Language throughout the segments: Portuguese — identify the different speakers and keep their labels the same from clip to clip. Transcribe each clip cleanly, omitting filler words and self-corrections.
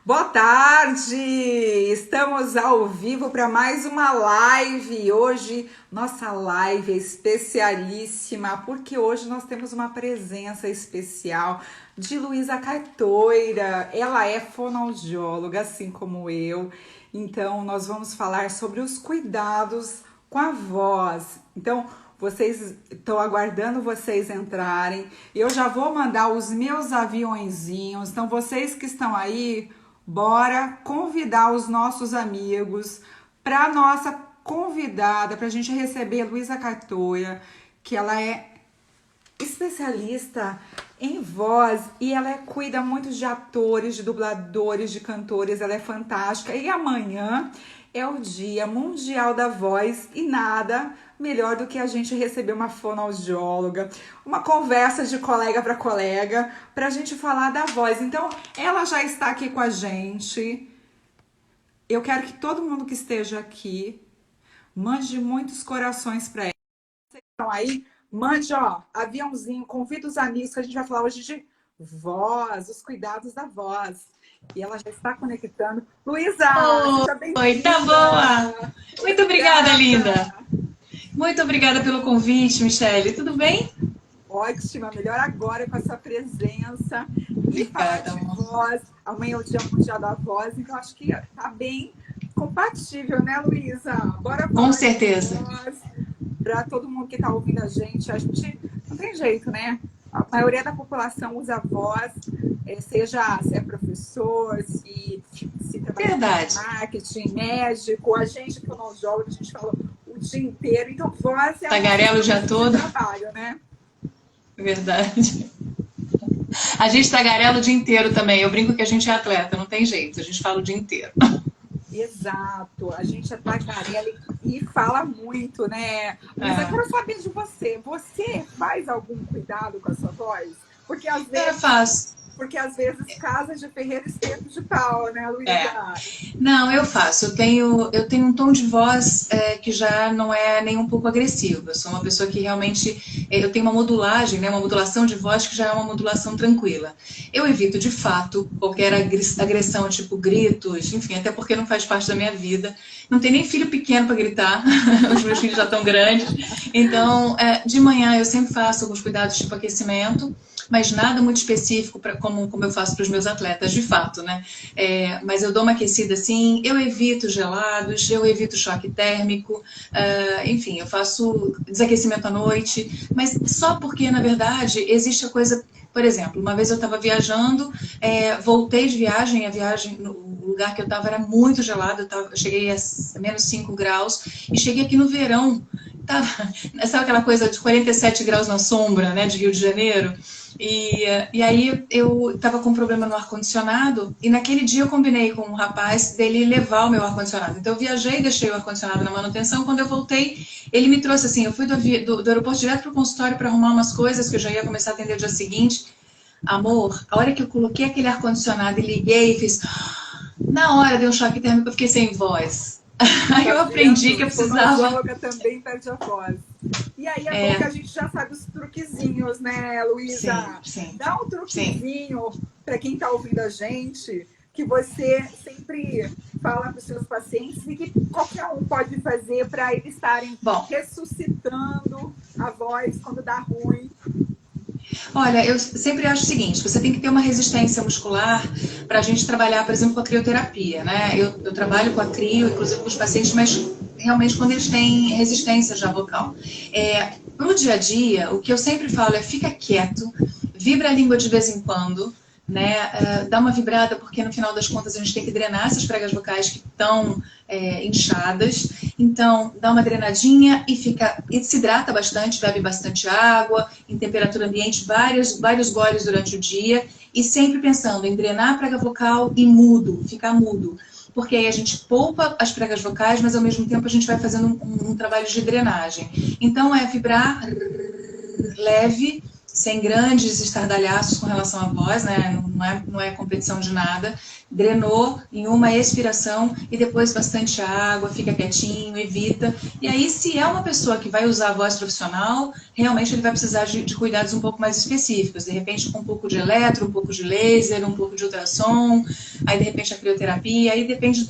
Speaker 1: Boa tarde! Estamos ao vivo para mais uma live. Hoje, nossa live é especialíssima, porque hoje nós temos uma presença especial de Luísa Cartoira. Ela é fonoaudióloga, assim como eu. Então, nós vamos falar sobre os cuidados com a voz. Então, vocês estão aguardando vocês entrarem. Eu já vou mandar os meus aviõezinhos. Então, vocês que estão aí, bora convidar os nossos amigos para a nossa convidada, para a gente receber a Luísa Cartoia, que ela é especialista em voz e ela cuida muito de atores, de dubladores, de cantores, ela é fantástica. E amanhã é o Dia Mundial da Voz e nada melhor do que a gente receber uma fonoaudióloga, uma conversa de colega para a gente falar da voz. Então, ela já está aqui com a gente. Eu quero que todo mundo que esteja aqui mande muitos corações para ela. Vocês estão aí? Mande, ó, aviãozinho, convida os amigos que a gente vai falar hoje de voz, os cuidados da voz. E ela já está conectando. Luísa, seja
Speaker 2: Oi, tá boa!
Speaker 1: bem-vinda!
Speaker 2: Muito obrigada, linda! Muito obrigada pelo convite, Michele. Tudo bem?
Speaker 1: Ótima, melhor agora com a sua presença. E falar
Speaker 2: Obrigada,
Speaker 1: de
Speaker 2: amor.
Speaker 1: voz, amanhã é o Dia Mundial da Voz, então acho que tá bem compatível, né, Luísa? Bora
Speaker 2: Com
Speaker 1: falar de
Speaker 2: certeza.
Speaker 1: voz para todo mundo que está ouvindo a gente. A gente não tem jeito, né? A maioria da população usa voz, seja se é professor, se trabalha com
Speaker 2: Verdade.
Speaker 1: marketing, médico, a gente que é fonoaudiólogo, a gente fala o dia inteiro. Então, voz é a nossa
Speaker 2: Tagarela o dia
Speaker 1: ferramenta de
Speaker 2: todo.
Speaker 1: trabalho, né?
Speaker 2: Verdade. A gente tagarela o dia inteiro também. Eu brinco que a gente é atleta, não tem jeito. A gente fala o dia inteiro.
Speaker 1: Exato, a gente é tagarela e fala muito, né? Luísa, eu
Speaker 2: É,
Speaker 1: quero saber de você. Você faz algum cuidado com a sua voz? Porque às
Speaker 2: eu
Speaker 1: vezes,
Speaker 2: faço.
Speaker 1: casa de ferreiro espeto de pau, né,
Speaker 2: É.
Speaker 1: Luísa?
Speaker 2: Não, eu faço. Eu tenho um tom de voz que já não é nem um pouco agressivo. Eu sou uma pessoa que realmente eu tenho uma modulagem, né, uma modulação de voz que já é uma modulação tranquila. Eu evito de fato qualquer agressão, tipo gritos, enfim, até porque não faz parte da minha vida. Não tem nem filho pequeno para gritar. Os meus filhos já estão grandes. Então, de manhã eu sempre faço alguns cuidados tipo aquecimento, mas nada muito específico como eu faço para os meus atletas, de fato, né? Mas eu dou uma aquecida assim, eu evito gelados, eu evito choque térmico, enfim, eu faço desaquecimento à noite, mas só porque, na verdade, existe a coisa. Por exemplo, uma vez eu estava viajando, voltei de viagem, o lugar que eu estava era muito gelado, eu cheguei a menos 5 graus, e cheguei aqui no verão, tava, sabe aquela coisa de 47 graus na sombra, né, de Rio de Janeiro? E aí eu estava com um problema no ar-condicionado e naquele dia eu combinei com um rapaz dele levar o meu ar-condicionado. Então eu viajei, deixei o ar-condicionado na manutenção. Quando eu voltei, ele me trouxe assim, eu fui do aeroporto direto para o consultório para arrumar umas coisas que eu já ia começar a atender o dia seguinte. Amor, a hora que eu coloquei aquele ar-condicionado e liguei, fiz... Na hora deu um choque térmico, eu fiquei sem voz. Aí
Speaker 1: Tá
Speaker 2: eu aprendi
Speaker 1: vendo?
Speaker 2: que eu precisava...
Speaker 1: Fonoaudióloga também perde a voz. E aí é bom que a gente já sabe os truquezinhos, né,
Speaker 2: Sim,
Speaker 1: Luísa?
Speaker 2: sim,
Speaker 1: Dá um
Speaker 2: sim.
Speaker 1: truquezinho para quem está ouvindo a gente, que você sempre fala para os seus pacientes e que qualquer um pode fazer para eles estarem
Speaker 2: Bom,
Speaker 1: ressuscitando a voz quando dá ruim.
Speaker 2: olha, eu sempre acho o seguinte, você tem que ter uma resistência muscular para a gente trabalhar, por exemplo, com a crioterapia, né? Eu trabalho com a crio, inclusive com os pacientes, mas realmente quando eles têm resistência já vocal. Para o dia a dia, o que eu sempre falo é fica quieto, vibra a língua de vez em quando, né? Dá uma vibrada, porque no final das contas a gente tem que drenar essas pregas vocais que estão inchadas. Então, dá uma drenadinha e se hidrata bastante, bebe bastante água, em temperatura ambiente, vários goles durante o dia, e sempre pensando em drenar a prega vocal e ficar mudo. Porque aí a gente poupa as pregas vocais, mas ao mesmo tempo a gente vai fazendo um trabalho de drenagem. Então, vibrar leve, sem grandes estardalhaços com relação à voz, né? Não é competição de nada. Drenou em uma expiração e depois bastante água, fica quietinho, evita. E aí, se é uma pessoa que vai usar a voz profissional, realmente ele vai precisar de cuidados um pouco mais específicos. De repente, com um pouco de eletro, um pouco de laser, um pouco de ultrassom, aí de repente a crioterapia, aí depende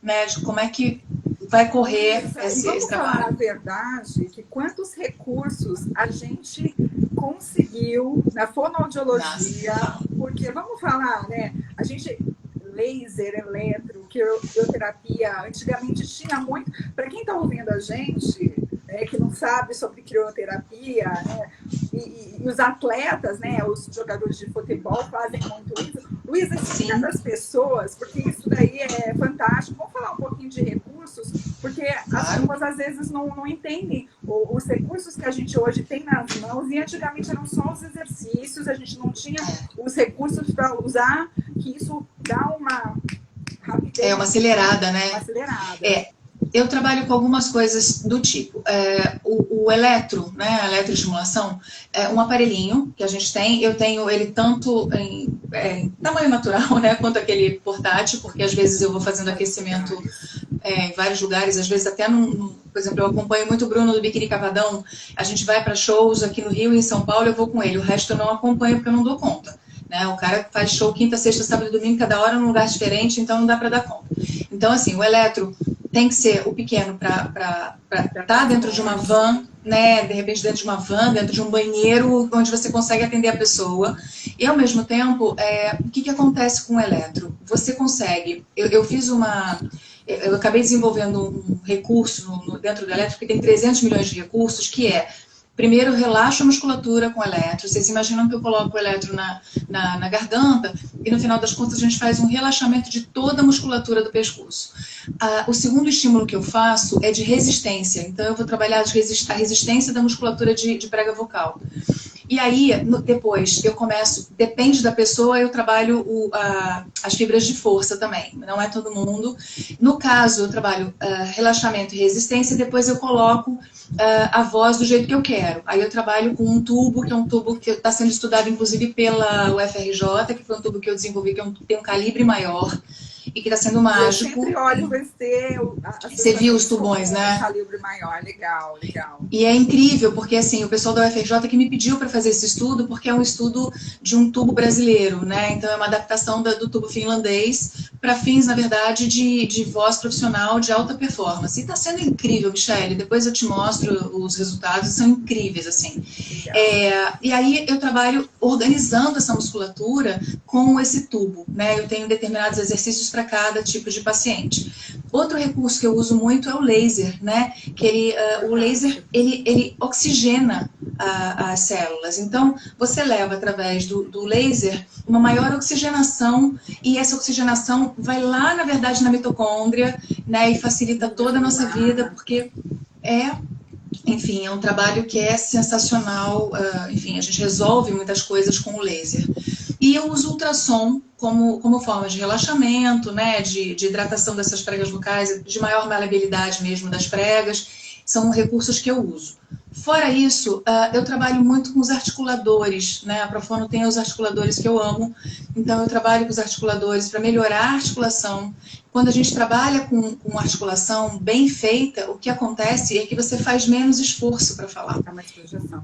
Speaker 2: né, de como é que vai correr esse
Speaker 1: vamos
Speaker 2: trabalho.
Speaker 1: falar a verdade, que quantos recursos a gente conseguiu na fonoaudiologia, porque vamos falar, né? A gente laser, eletro, crioterapia, antigamente tinha muito. Para quem está ouvindo a gente, né, que não sabe sobre crioterapia, né, e os atletas, né, os jogadores de futebol fazem muito isso. Luísa, explica para as pessoas, porque isso daí é fantástico. Vamos falar um pouquinho de recursos, porque as pessoas às vezes não entendem os recursos que a gente hoje tem nas mãos, e antigamente eram só os exercícios, a gente não tinha os recursos para usar, que isso dá uma rapidez.
Speaker 2: Uma acelerada, né?
Speaker 1: Uma acelerada.
Speaker 2: Eu trabalho com algumas coisas do tipo, o eletro, né, a eletroestimulação, é um aparelhinho que a gente tem, eu tenho ele tanto em tamanho natural, né, quanto aquele portátil, porque às vezes eu vou fazendo aquecimento em vários lugares, às vezes até, por exemplo, eu acompanho muito o Bruno do Biquíni Cavadão, a gente vai para shows aqui no Rio e em São Paulo, eu vou com ele, o resto eu não acompanho porque eu não dou conta. Né? O cara faz show quinta, sexta, sábado e domingo, cada hora num lugar diferente, então não dá para dar conta. Então, assim, o eletro tem que ser o pequeno para estar dentro de uma van, né? De repente dentro de uma van, dentro de um banheiro, onde você consegue atender a pessoa. E, ao mesmo tempo, o que acontece com o eletro? Você consegue... Eu fiz eu acabei desenvolvendo um recurso dentro do eletro, que tem 300 milhões de recursos, que primeiro, relaxo a musculatura com eletro. Vocês imaginam que eu coloco o eletro na garganta e, no final das contas, a gente faz um relaxamento de toda a musculatura do pescoço. O segundo estímulo que eu faço é de resistência. Então, eu vou trabalhar a resistência da musculatura de prega vocal. E aí, depois, eu começo, depende da pessoa, eu trabalho as fibras de força também. Não é todo mundo. No caso, eu trabalho relaxamento e resistência, e depois eu coloco a voz do jeito que eu quero. Aí eu trabalho com um tubo, que é um tubo que está sendo estudado, inclusive, pela UFRJ, que foi um tubo que eu desenvolvi, que tem um calibre maior e que está sendo mágico.
Speaker 1: Eu sempre olho
Speaker 2: Você viu os tubões, né?
Speaker 1: Calibre maior, legal, legal.
Speaker 2: E é incrível, porque assim, o pessoal da UFRJ que me pediu para fazer esse estudo, porque é um estudo de um tubo brasileiro, né? Então é uma adaptação do tubo finlandês para fins, na verdade, de voz profissional de alta performance. E está sendo incrível, Michele. Depois eu te mostro os resultados, são incríveis, assim. E aí eu trabalho organizando essa musculatura com esse tubo, né? Eu tenho determinados exercícios para cada tipo de paciente. Outro recurso que eu uso muito é o laser, né? Que o laser, ele oxigena as células. Então, você leva através do laser uma maior oxigenação, e essa oxigenação vai lá, na verdade, na mitocôndria, né? E facilita toda a nossa vida, porque enfim, é um trabalho que é sensacional. Enfim, a gente resolve muitas coisas com o laser. E eu uso ultrassom como forma de relaxamento, né, de hidratação dessas pregas vocais, de maior maleabilidade mesmo das pregas. São recursos que eu uso. Fora isso, eu trabalho muito com os articuladores, né? A Profono tem os articuladores que eu amo, então eu trabalho com os articuladores para melhorar a articulação. Quando a gente trabalha com articulação bem feita, o que acontece é que você faz menos esforço para falar.
Speaker 1: É uma projeção.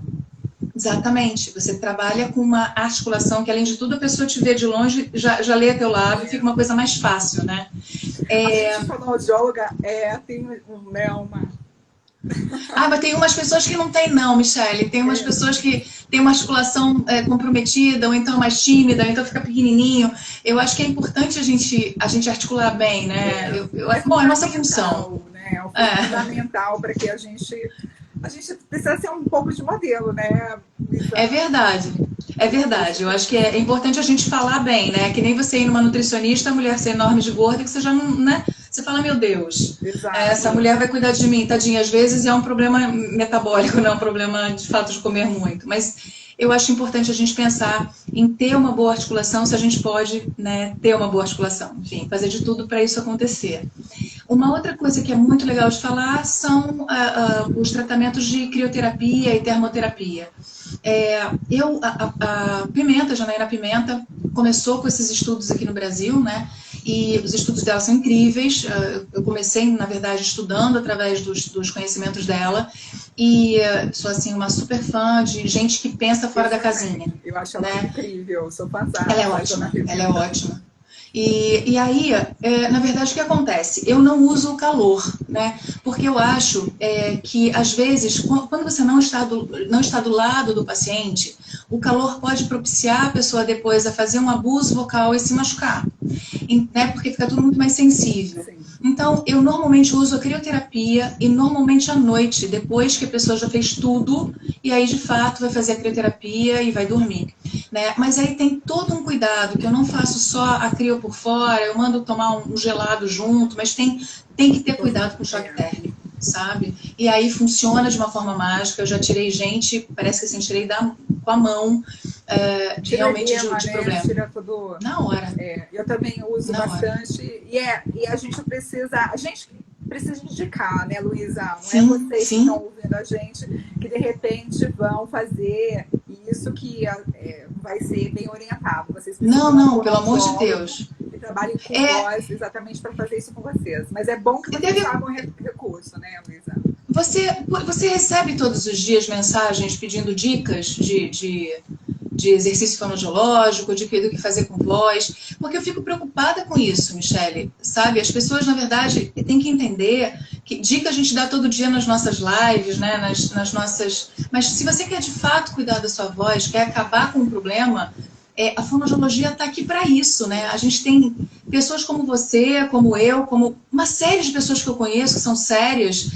Speaker 2: Exatamente, você trabalha com uma articulação que, além de tudo, a pessoa te vê de longe, já lê a teu lábio, fica uma coisa mais fácil, né?
Speaker 1: A gente, fonoaudióloga, tem uma...
Speaker 2: Mas tem umas pessoas que não tem não, Michele. Tem umas pessoas que têm uma articulação comprometida, ou então mais tímida, ou então fica pequenininho. Eu acho que é importante a gente articular bem, né? Bom, é nossa função.
Speaker 1: Né? É fundamental para que a gente precisa ser um pouco de modelo, né?
Speaker 2: É verdade. É verdade. Eu acho que é importante a gente falar bem, né? Que nem você ir numa nutricionista, a mulher ser enorme de gorda, que você já não, né? Você fala, meu Deus, essa mulher vai cuidar de mim, tadinha. Às vezes é um problema metabólico, não é um problema de fato de comer muito. Mas eu acho importante a gente pensar em ter uma boa articulação, se a gente pode, né, ter uma boa articulação. Enfim, fazer de tudo para isso acontecer. Uma outra coisa que é muito legal de falar são os tratamentos de crioterapia e termoterapia. A Pimenta, Janaína Pimenta, começou com esses estudos aqui no Brasil, né? E os estudos dela são incríveis. Eu comecei, na verdade, estudando através dos conhecimentos dela. E sou, assim, uma super fã de gente que pensa fora da casinha.
Speaker 1: Eu acho ela
Speaker 2: né?
Speaker 1: incrível, sou fãzada.
Speaker 2: Ela é ótima, ela é ótima. E aí, na verdade, o que acontece? Eu não uso o calor, né? Porque eu acho que, às vezes, quando você não está do lado do paciente, o calor pode propiciar a pessoa depois a fazer um abuso vocal e se machucar, né? Porque fica tudo muito mais sensível.
Speaker 1: Sim.
Speaker 2: Então, eu normalmente uso a crioterapia e normalmente à noite, depois que a pessoa já fez tudo, e aí, de fato, vai fazer a crioterapia e vai dormir. Né? Mas aí tem todo um cuidado, que eu não faço só a crio por fora, eu mando tomar um gelado junto, mas tem que ter cuidado com o choque térmico, sabe? E aí funciona de uma forma mágica, eu já tirei gente, parece que assim, tirei com a mão, realmente de problema.
Speaker 1: Tira tudo...
Speaker 2: Na hora.
Speaker 1: Eu também uso bastante, e a gente precisa indicar, né, Luísa? Não
Speaker 2: sim,
Speaker 1: vocês
Speaker 2: sim.
Speaker 1: que estão ouvindo a gente, que de repente vão fazer isso que vai ser bem orientado. Vocês
Speaker 2: não, pelo amor de Deus.
Speaker 1: Que trabalhem com voz exatamente para fazer isso com vocês. Mas é bom que vocês sabem o recurso, né, Luísa?
Speaker 2: Você recebe todos os dias mensagens pedindo dicas de exercício fonoaudiológico, do que fazer com voz, porque eu fico preocupada com isso, Michele, sabe? As pessoas, na verdade, têm que entender que dica a gente dá todo dia nas nossas lives, né? nas nossas... Mas se você quer, de fato, cuidar da sua voz, quer acabar com um problema, a fonoaudiologia está aqui para isso, né? A gente tem pessoas como você, como eu, como uma série de pessoas que eu conheço, que são sérias,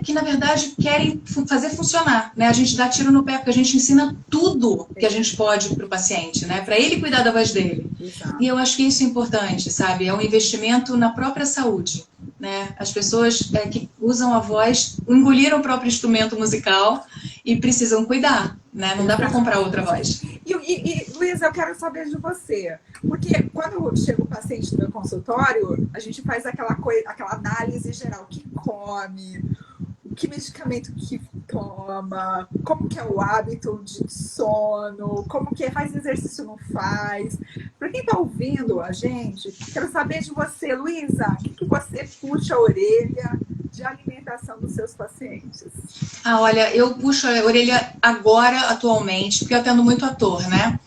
Speaker 2: que, na verdade, querem fazer funcionar, né? A gente dá tiro no pé, porque a gente ensina tudo que a gente pode para o paciente, né? Para ele cuidar da voz dele.
Speaker 1: Exato.
Speaker 2: E eu acho que isso é importante, sabe? É um investimento na própria saúde, né? As pessoas que usam a voz engoliram o próprio instrumento musical e precisam cuidar, né? Não dá para comprar outra voz.
Speaker 1: E Luísa, eu quero saber de você, porque quando chega o paciente no meu consultório, a gente faz aquela análise geral, o que come, que medicamento que toma, como que é o hábito de sono, como que faz exercício, não faz. Para quem está ouvindo a gente, quero saber de você, Luísa, o que você puxa a orelha de alimentação dos seus pacientes?
Speaker 2: Olha, eu puxo a orelha agora, atualmente, porque eu atendo muito ator, né?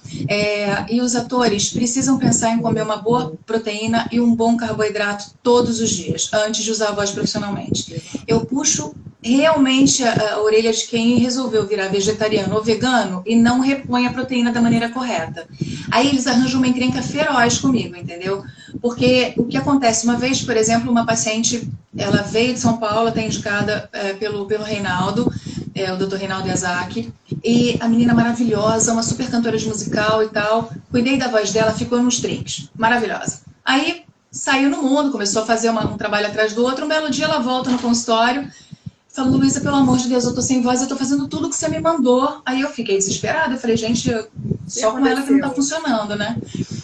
Speaker 2: E os atores precisam pensar em comer uma boa proteína e um bom carboidrato todos os dias, antes de usar a voz profissionalmente. Eu puxo realmente a orelha de quem resolveu virar vegetariano ou vegano e não repõe a proteína da maneira correta. Aí eles arranjam uma encrenca feroz comigo, entendeu? Porque o que acontece, uma vez, por exemplo, uma paciente, ela veio de São Paulo, está indicada pelo Reinaldo, o Dr. Reinaldo Yazaki, e a menina maravilhosa, uma super cantora de musical e tal, cuidei da voz dela, ficou nos trinques, maravilhosa. Aí saiu no mundo, começou a fazer um trabalho atrás do outro, um belo dia ela volta no consultório, falando, Luísa, pelo amor de Deus, eu tô sem voz, eu tô fazendo tudo que você me mandou. Aí eu fiquei desesperada, eu falei, gente, só com ela que não tá funcionando, né?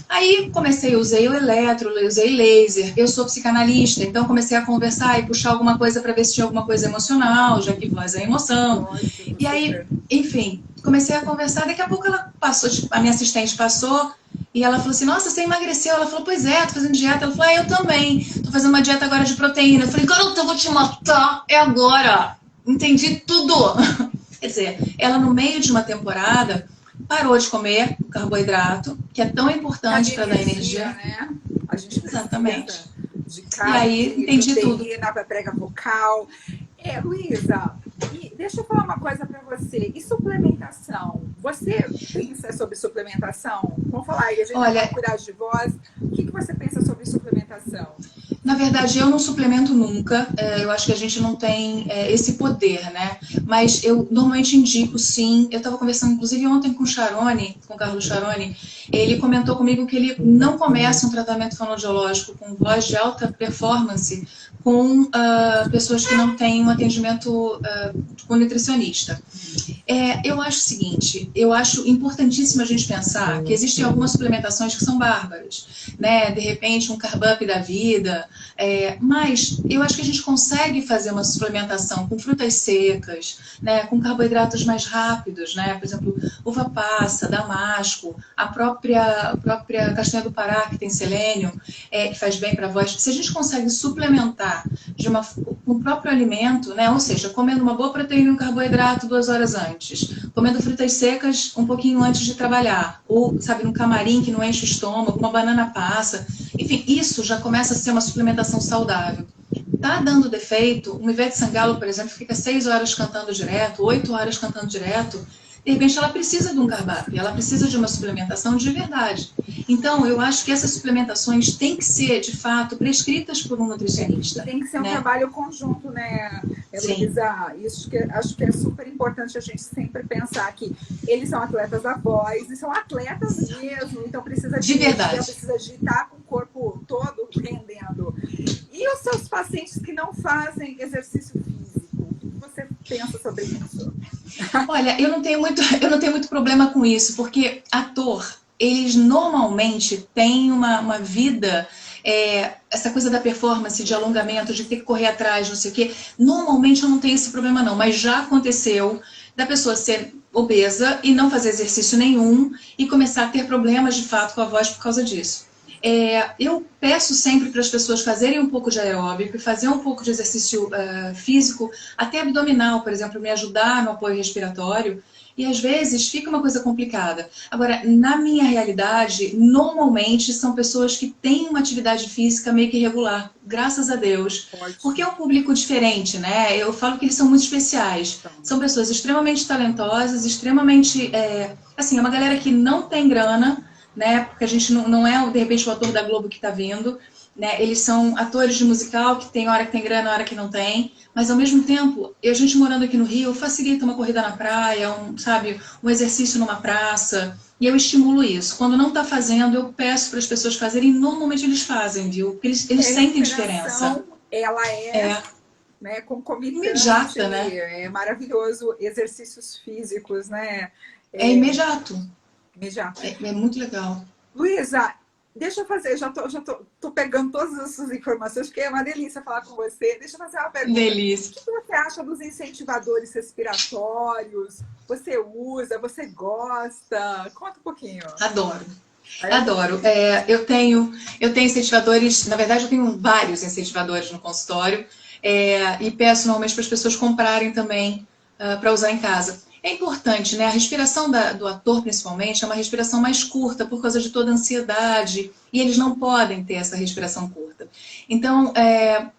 Speaker 2: Aí usei o eletro, usei laser, eu sou psicanalista, então comecei a conversar e puxar alguma coisa para ver se tinha alguma coisa emocional, já que voz é emoção. E aí, enfim, comecei a conversar, daqui a pouco ela passou, a minha assistente passou, e ela falou assim, nossa, você emagreceu? Ela falou, pois é, tô fazendo dieta. Ela falou, eu também, tô fazendo uma dieta agora de proteína. Eu falei, garota, eu vou te matar, é agora. Entendi tudo. Quer dizer, ela no meio de uma temporada parou de comer o carboidrato, que é tão importante para dar energia.
Speaker 1: Né? A gente precisa
Speaker 2: exatamente.
Speaker 1: De carne,
Speaker 2: e aí, entendi tudo.
Speaker 1: Para prega vocal. Luísa, deixa eu falar uma coisa para você. E suplementação? Você pensa sobre suplementação? Vamos falar aí, a gente vai cuidar de voz. O que você pensa sobre suplementação?
Speaker 2: Na verdade, eu não suplemento nunca. Eu acho que a gente não tem esse poder, né? Mas eu normalmente indico, sim. Eu estava conversando, inclusive, ontem com o Carlos Charoni. ele comentou comigo que ele não começa um tratamento fonoaudiológico com voz de alta performance com pessoas que não têm um atendimento com nutricionista. Eu acho o seguinte, eu acho importantíssimo a gente pensar que existem algumas suplementações que são bárbaras, né? De repente um carb-up da vida, mas eu acho que a gente consegue fazer uma suplementação com frutas secas, né? Com carboidratos mais rápidos, né? Por exemplo, uva passa, damasco, a própria castanha do Pará, que tem selênio, que faz bem para a voz. Se a gente consegue suplementar com o próprio alimento, né? Ou seja, comendo uma boa proteína e um carboidrato 2 horas antes, comendo frutas secas um pouquinho antes de trabalhar, ou, sabe, num camarim que não enche o estômago, uma banana passa, enfim, isso já começa a ser uma suplementação saudável. Tá dando defeito, uma Ivete Sangalo, por exemplo, fica 6 horas cantando direto, 8 horas cantando direto, de repente ela precisa de um carb-up, ela precisa de uma suplementação de verdade. Então, eu acho que essas suplementações têm que ser, de fato, prescritas por um nutricionista.
Speaker 1: Tem que ser um trabalho conjunto, né, Heloísa? Isso que acho que é super importante a gente sempre pensar que eles são atletas da voz e são atletas mesmo, então precisa de
Speaker 2: verdade.
Speaker 1: Precisa de estar com o corpo todo rendendo. E os seus pacientes que não fazem exercício físico, o que você pensa sobre isso?
Speaker 2: Olha, eu não tenho muito problema com isso, porque ator, eles normalmente têm uma vida, essa coisa da performance, de alongamento, de ter que correr atrás, não sei o quê. Normalmente eu não tenho esse problema não, mas já aconteceu da pessoa ser obesa e não fazer exercício nenhum e começar a ter problemas de fato com a voz por causa disso. Eu peço sempre para as pessoas fazerem um pouco de aeróbico e fazer um pouco de exercício físico, até abdominal, por exemplo, me ajudar no apoio respiratório. E às vezes fica uma coisa complicada. Agora, na minha realidade, normalmente são pessoas que têm uma atividade física meio que irregular, graças a Deus. Porque é um público diferente, né? Eu falo que eles são muito especiais. São pessoas extremamente talentosas, extremamente... assim, é uma galera que não tem grana, né? Porque a gente não é, de repente, o ator da Globo que está vindo, né? Eles são atores de musical que tem hora que tem grana, hora que não tem, mas ao mesmo tempo, a gente morando aqui no Rio, facilita uma corrida na praia, um exercício numa praça, e eu estimulo isso. Quando não está fazendo, eu peço para as pessoas fazerem, e normalmente eles fazem, viu? Porque eles sentem diferença.
Speaker 1: Ela né, concomitante,
Speaker 2: imediata, né?
Speaker 1: É maravilhoso, exercícios físicos, né?
Speaker 2: É imediato.
Speaker 1: Imediato.
Speaker 2: É muito legal.
Speaker 1: Luísa, deixa eu fazer, já tô pegando todas essas informações, porque é uma delícia falar com você. Deixa eu fazer uma pergunta.
Speaker 2: Delícia.
Speaker 1: O que você acha dos incentivadores respiratórios? Você usa? Você gosta? Conta um pouquinho.
Speaker 2: Adoro. Adoro. Eu tenho incentivadores, na verdade eu tenho vários incentivadores no consultório, e peço normalmente para as pessoas comprarem também para usar em casa. É importante, né? A respiração do ator, principalmente, é uma respiração mais curta por causa de toda a ansiedade, e eles não podem ter essa respiração curta. Então,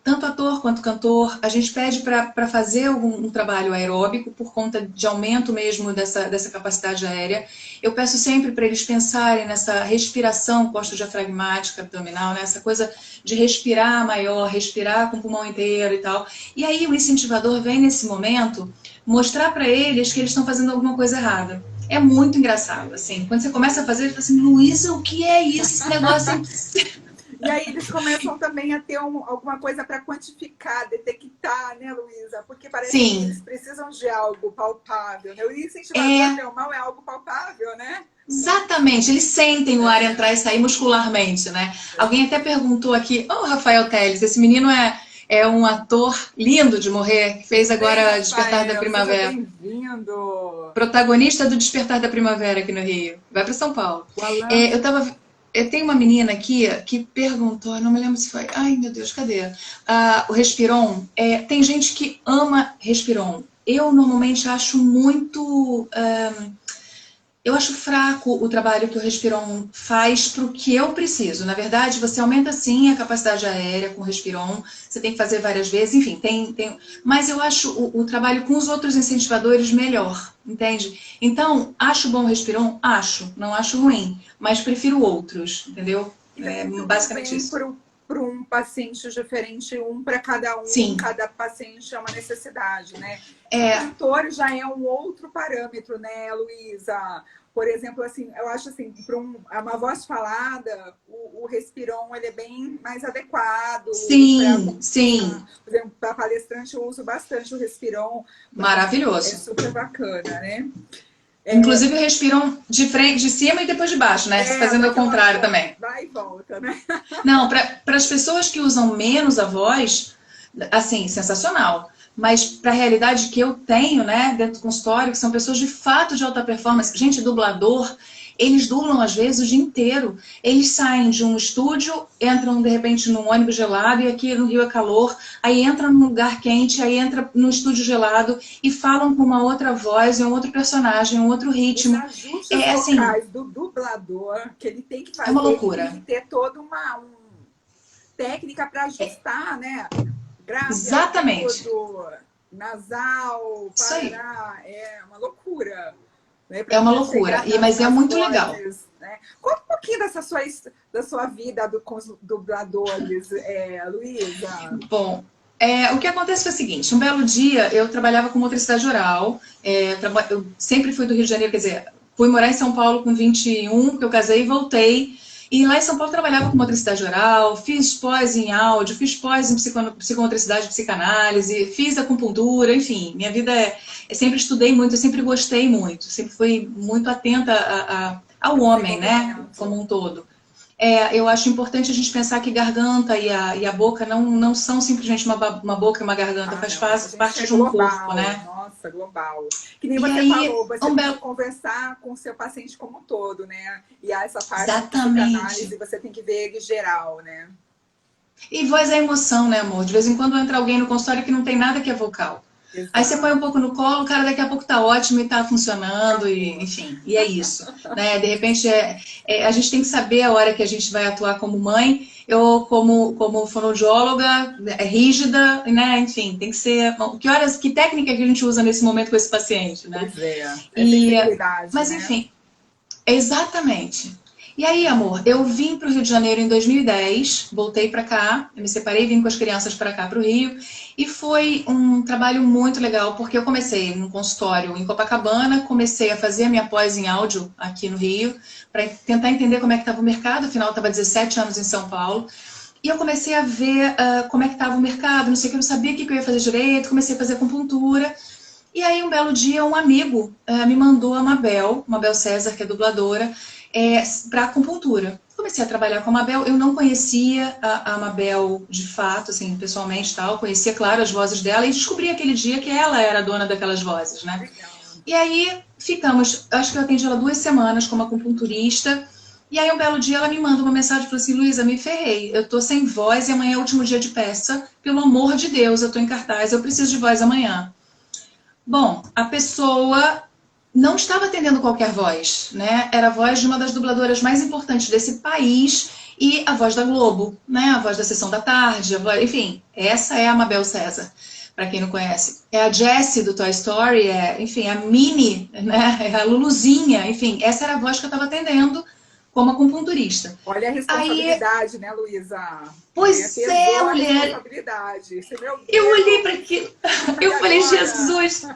Speaker 2: tanto ator quanto cantor, a gente pede para fazer um trabalho aeróbico por conta de aumento mesmo dessa capacidade aérea. Eu peço sempre para eles pensarem nessa respiração costo-diafragmática abdominal, né? Essa coisa de respirar maior, respirar com o pulmão inteiro e tal. E aí o incentivador vem nesse momento mostrar para eles que eles estão fazendo alguma coisa errada. É muito engraçado, assim. Quando você começa a fazer, você fala assim, Luísa, o que é isso? Esse negócio é impossível.
Speaker 1: E aí eles começam também a ter alguma coisa para quantificar, detectar, né, Luísa? Porque parece que eles precisam de algo palpável, né? O incentivador normal é algo palpável, né?
Speaker 2: Exatamente, eles sentem o ar entrar e sair muscularmente, né? Alguém até perguntou aqui, Rafael Telles, esse menino é um ator lindo de morrer, que fez agora Despertar da Primavera.
Speaker 1: Bem-vindo!
Speaker 2: Protagonista do Despertar da Primavera aqui no Rio. Vai para São Paulo. Eu tenho uma menina aqui que perguntou, não me lembro se foi... Ai, meu Deus, cadê? O Respiron. Tem gente que ama Respiron. Eu normalmente acho muito... eu acho fraco o trabalho que o Respiron faz para o que eu preciso. Na verdade, você aumenta sim a capacidade aérea com o Respiron, você tem que fazer várias vezes, enfim, mas eu acho o trabalho com os outros incentivadores melhor, entende? Então, acho bom o Respiron? Acho, não acho ruim, mas prefiro outros, entendeu? Basicamente isso.
Speaker 1: Para um paciente diferente, um para cada um,
Speaker 2: sim.
Speaker 1: Cada paciente é uma necessidade, né? O cantor já é um outro parâmetro, né, Luísa? por exemplo, assim, eu acho assim, para uma voz falada, o Respiron ele é bem mais adequado.
Speaker 2: Sim, sim.
Speaker 1: Por exemplo, para palestrante eu uso bastante o Respiron. É
Speaker 2: Maravilhoso.
Speaker 1: super bacana, né?
Speaker 2: Inclusive respiram de frente, de cima e depois de baixo, né? Fazendo o contrário também.
Speaker 1: Vai e volta, né?
Speaker 2: Não, para as pessoas que usam menos a voz, assim, sensacional. Mas para a realidade que eu tenho, né, dentro do consultório, que são pessoas de fato de alta performance, gente, dublador, eles dublam às vezes o dia inteiro. Eles saem de um estúdio, entram de repente num ônibus gelado, e aqui no Rio é calor, aí entram num lugar quente, aí entra num estúdio gelado e falam com uma outra voz, um outro personagem, um outro ritmo.
Speaker 1: Os ajustes
Speaker 2: É assim,
Speaker 1: vocais do dublador, que ele tem que
Speaker 2: é uma
Speaker 1: fazer, ele tem
Speaker 2: loucura.
Speaker 1: que ter toda uma técnica para ajustar, né? Grave,
Speaker 2: Exatamente.
Speaker 1: agudo, nasal,
Speaker 2: Isso aí.
Speaker 1: parará, é uma loucura. Né,
Speaker 2: É
Speaker 1: para
Speaker 2: uma
Speaker 1: você
Speaker 2: loucura,
Speaker 1: chegar
Speaker 2: mas é
Speaker 1: nas
Speaker 2: muito legal.
Speaker 1: vozes. Né? Conta um pouquinho da sua vida com os dubladores, Luísa.
Speaker 2: Bom, o que acontece foi o seguinte, um belo dia eu trabalhava com motricidade oral, eu sempre fui do Rio de Janeiro, quer dizer, fui morar em São Paulo com 21, porque eu casei e voltei, e lá em São Paulo trabalhava com motricidade oral, fiz pós em áudio, fiz pós em psicomotricidade e psicanálise, fiz acupuntura, enfim, minha vida eu sempre estudei muito, eu sempre gostei muito, sempre fui muito atenta ao homem, né, como um todo. Eu acho importante a gente pensar que garganta e a boca não são simplesmente uma boca e uma garganta, faz
Speaker 1: Não, a gente
Speaker 2: parte
Speaker 1: é
Speaker 2: de um corpo,
Speaker 1: global,
Speaker 2: né?
Speaker 1: nossa, global. Que nem
Speaker 2: E
Speaker 1: você
Speaker 2: aí,
Speaker 1: falou, você tem que conversar com o seu paciente como um todo, né? E essa parte de psicanálise,
Speaker 2: exatamente.
Speaker 1: você tem que ver ele geral, né?
Speaker 2: E voz é emoção, né, amor? De vez em quando entra alguém no consultório que não tem nada que é vocal. Aí você põe um
Speaker 1: Exato.
Speaker 2: pouco no colo, o cara daqui a pouco tá ótimo e tá funcionando, e,
Speaker 1: Acabou.
Speaker 2: enfim, e é isso. Né? De repente, a gente tem que saber a hora que a gente vai atuar como mãe, eu como fonoaudióloga, rígida, né? Enfim, tem que ser... Que técnica que a gente usa nesse momento com esse paciente, né?
Speaker 1: Pois é. É
Speaker 2: E,
Speaker 1: sensibilidade,
Speaker 2: mas,
Speaker 1: né?
Speaker 2: enfim, exatamente. E aí, amor, eu vim para o Rio de Janeiro em 2010, voltei para cá, eu me separei, vim com as crianças para cá, para o Rio, e foi um trabalho muito legal, porque eu comecei num consultório em Copacabana, comecei a fazer a minha pós em áudio aqui no Rio, para tentar entender como é que estava o mercado, afinal eu estava 17 anos em São Paulo, e eu comecei a ver como é que estava o mercado, não sei o que, eu não sabia o que eu ia fazer direito, comecei a fazer acupuntura, e aí, um belo dia, um amigo me mandou a Mabel César, que é dubladora, para acupuntura. Comecei a trabalhar com a Mabel, eu não conhecia a Mabel de fato, assim, pessoalmente tal, conhecia, claro, as vozes dela, e descobri aquele dia que ela era a dona daquelas vozes, né?
Speaker 1: Legal.
Speaker 2: E aí, ficamos, acho que eu atendi ela 2 semanas como acupunturista, e aí um belo dia ela me manda uma mensagem e falou assim, Luísa, me ferrei, eu tô sem voz e amanhã é o último dia de peça, pelo amor de Deus, eu tô em cartaz, eu preciso de voz amanhã. Bom, a pessoa não estava atendendo qualquer voz, né? Era a voz de uma das dubladoras mais importantes desse país e a voz da Globo, né? A voz da Sessão da Tarde, enfim, essa é a Mabel César, para quem não conhece. É a Jessie do Toy Story, enfim, a Minnie, né? É a Luluzinha, enfim, essa era a voz que eu estava atendendo como acupunturista.
Speaker 1: Olha a
Speaker 2: Aí,
Speaker 1: responsabilidade, né, Luísa?
Speaker 2: pois
Speaker 1: Pesou a
Speaker 2: mulher,
Speaker 1: responsabilidade. Meu
Speaker 2: eu olhei
Speaker 1: Deus,
Speaker 2: para aquilo,
Speaker 1: e
Speaker 2: eu falei,
Speaker 1: agora?
Speaker 2: Jesus.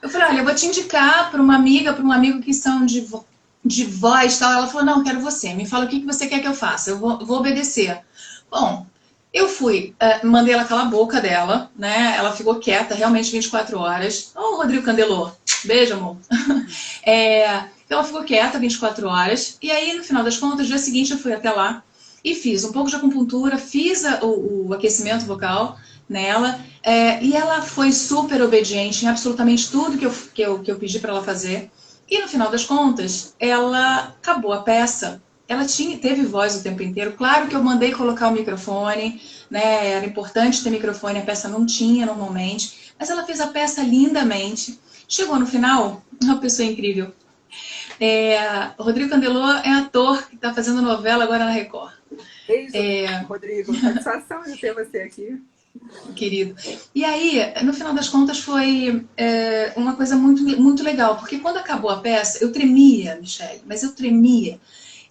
Speaker 2: Eu falei, olha, eu vou te indicar para uma amiga, para um amigo que são de voz e tal. Ela falou, não, quero você. Me fala o que você quer que eu faça. Eu vou obedecer. Bom, eu fui, mandei ela calar a boca dela, né? Ela ficou quieta, realmente 24 horas. Ô, Rodrigo Candelô, beijo, amor. Ela ficou quieta 24 horas. E aí, no final das contas, no dia seguinte eu fui até lá e fiz um pouco de acupuntura, fiz o aquecimento vocal nela, e ela foi super obediente em absolutamente tudo que eu pedi para ela fazer. E no final das contas, ela acabou a peça. Ela teve voz o tempo inteiro. Claro que eu mandei colocar o microfone, né? Era importante ter microfone, a peça não tinha normalmente, mas ela fez a peça lindamente. Chegou no final, uma pessoa incrível. Rodrigo Candelô é ator que está fazendo novela agora na Record.
Speaker 1: Beijo, Rodrigo. Satisfação de ter você aqui.
Speaker 2: Querido. E aí, no final das contas, foi uma coisa muito, muito legal, porque quando acabou a peça, eu tremia, Michele, mas eu tremia.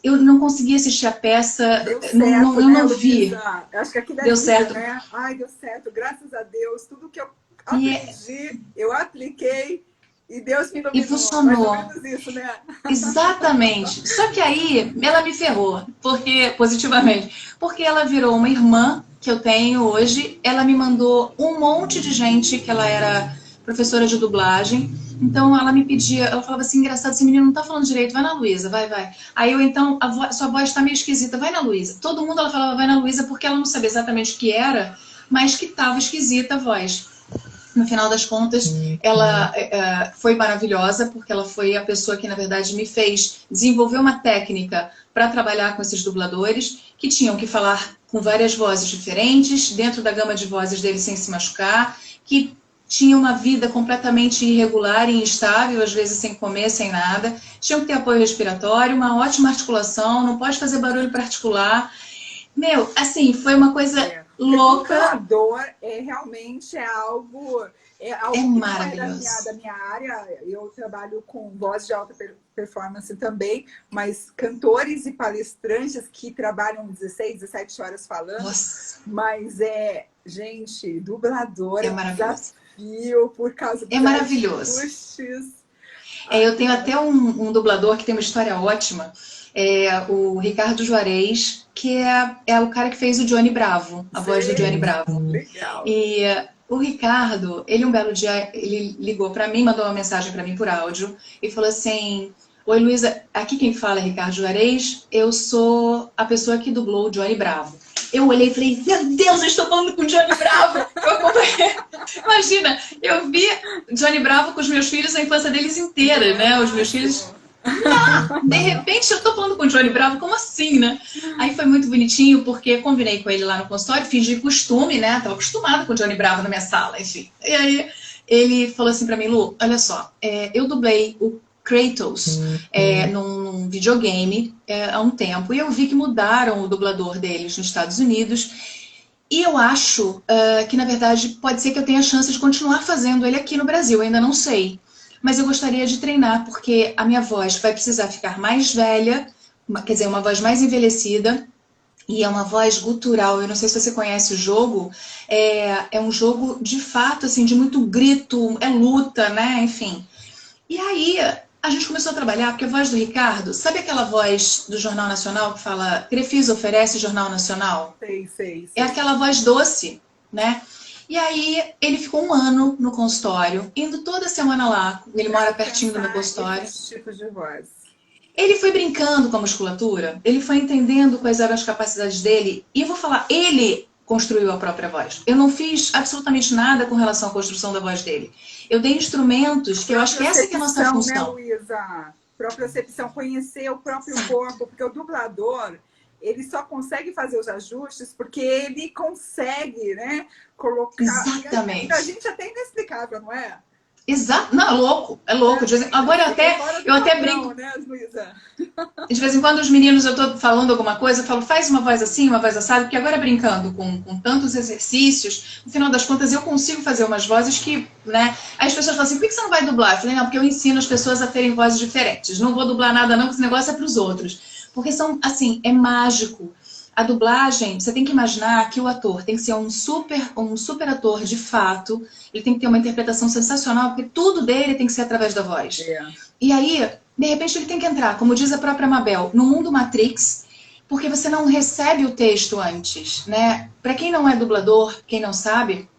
Speaker 2: Eu não conseguia assistir a peça,
Speaker 1: Deu certo,
Speaker 2: eu
Speaker 1: né,
Speaker 2: não vi.
Speaker 1: Luísa? Acho que aqui da
Speaker 2: Deu
Speaker 1: vida,
Speaker 2: certo.
Speaker 1: né? Ai, deu certo, graças a Deus. Tudo que eu
Speaker 2: E
Speaker 1: aprendi, eu apliquei E Deus me
Speaker 2: E
Speaker 1: iluminou. Mais ou
Speaker 2: funcionou.
Speaker 1: menos isso, né?
Speaker 2: Exatamente. Só que aí ela me ferrou, porque positivamente, porque ela virou uma irmã que eu tenho hoje. Ela me mandou um monte de gente que ela era professora de dublagem. Então ela me pedia, ela falava assim, engraçado, esse menino não tá falando direito, vai na Luísa, vai, vai. Aí eu então, sua voz tá meio esquisita, vai na Luísa. Todo mundo ela falava vai na Luísa porque ela não sabia exatamente o que era, mas que tava esquisita a voz. No final das contas, ela foi maravilhosa, porque ela foi a pessoa que, na verdade, me fez desenvolver uma técnica para trabalhar com esses dubladores, que tinham que falar com várias vozes diferentes, dentro da gama de vozes deles sem se machucar, que tinham uma vida completamente irregular e instável, às vezes sem comer, sem nada, tinham que ter apoio respiratório, uma ótima articulação, não pode fazer barulho para articular. Meu, assim, foi uma coisa
Speaker 1: Ser
Speaker 2: louca.
Speaker 1: dublador realmente é
Speaker 2: É
Speaker 1: algo que não é
Speaker 2: maravilhoso.
Speaker 1: da minha área. Eu trabalho com voz de alta performance também, mas cantores e palestrantes que trabalham 16, 17 horas falando,
Speaker 2: Nossa,
Speaker 1: mas gente, dublador
Speaker 2: é
Speaker 1: é um
Speaker 2: maravilhoso.
Speaker 1: desafio por causa
Speaker 2: É
Speaker 1: dos
Speaker 2: maravilhoso.
Speaker 1: ajustes. Ai,
Speaker 2: Eu tenho até um dublador que tem uma história ótima, o Ricardo Juarez, que é o cara que fez o Johnny Bravo, a voz do Johnny
Speaker 1: sei,
Speaker 2: Bravo.
Speaker 1: legal.
Speaker 2: E o Ricardo, ele um belo dia, ele ligou para mim, mandou uma mensagem para mim por áudio e falou assim: Oi, Luísa, aqui quem fala é Ricardo Juarez, eu sou a pessoa que dublou o Johnny Bravo. Eu olhei e falei: Meu Deus, eu estou falando com o Johnny Bravo. Eu acompanhei. Imagina, eu vi Johnny Bravo com os meus filhos a infância deles inteira, né? Os meus filhos.
Speaker 1: Máximo.
Speaker 2: De repente eu tô falando com o Johnny Bravo, como assim, né? Aí foi muito bonitinho, porque combinei com ele lá no consultório, fiz de costume, né? Tava acostumada com o Johnny Bravo na minha sala, enfim. E aí ele falou assim pra mim: Lu, olha só, eu dublei o Kratos num videogame há um tempo, e eu vi que mudaram o dublador deles nos Estados Unidos, e eu acho que, na verdade, pode ser que eu tenha chance de continuar fazendo ele aqui no Brasil, eu ainda não sei. Mas eu gostaria de treinar, porque a minha voz vai precisar ficar mais velha, quer dizer, uma voz mais envelhecida, e é uma voz gutural. Eu não sei se você conhece o jogo, é um jogo de fato, assim, de muito grito, é luta, né? Enfim. E aí a gente começou a trabalhar, porque a voz do Ricardo, sabe aquela voz do Jornal Nacional que fala Crefisa oferece Jornal Nacional?
Speaker 1: Sei, sei,
Speaker 2: É
Speaker 1: sei.
Speaker 2: aquela voz doce, né? E aí ele ficou um ano no consultório, indo toda semana lá, ele
Speaker 1: Para
Speaker 2: mora pertinho do meu
Speaker 1: alcançar
Speaker 2: consultório.
Speaker 1: esses tipos de voz.
Speaker 2: Ele foi brincando com a musculatura, ele foi entendendo quais eram as capacidades dele, e eu vou falar, ele construiu a própria voz. Eu não fiz absolutamente nada com relação à construção da voz dele. Eu dei instrumentos, que eu acho que essa que é a nossa
Speaker 1: Propriocepção, né,
Speaker 2: função.
Speaker 1: Luísa? Propriocepção, conhecer o próprio corpo, porque o dublador, ele só consegue fazer os ajustes porque ele consegue, né, colocar... Pra
Speaker 2: Exatamente.
Speaker 1: gente até inexplicável, não é?
Speaker 2: Exato. Não, é louco, é louco.
Speaker 1: A
Speaker 2: Agora
Speaker 1: gente fica fora
Speaker 2: eu
Speaker 1: do
Speaker 2: até
Speaker 1: padrão,
Speaker 2: brinco.
Speaker 1: né, Luísa?
Speaker 2: De vez em quando os meninos, eu tô falando alguma coisa, eu falo, faz uma voz assim, uma voz assada, porque agora brincando com tantos exercícios, no final das contas eu consigo fazer umas vozes que, né? Aí as pessoas falam assim, por que você não vai dublar? Eu falei, não, porque eu ensino as pessoas a terem vozes diferentes. Não vou dublar nada não, porque esse negócio é pros outros. Porque são, assim, é mágico. A dublagem, você tem que imaginar que o ator tem que ser um super ator de fato, ele tem que ter uma interpretação sensacional, porque tudo dele tem que ser através da voz.
Speaker 1: É.
Speaker 2: E aí, de repente, ele tem que entrar, como diz a própria Mabel, no mundo Matrix, porque você não recebe o texto antes, né? Para quem não é dublador, quem não sabe,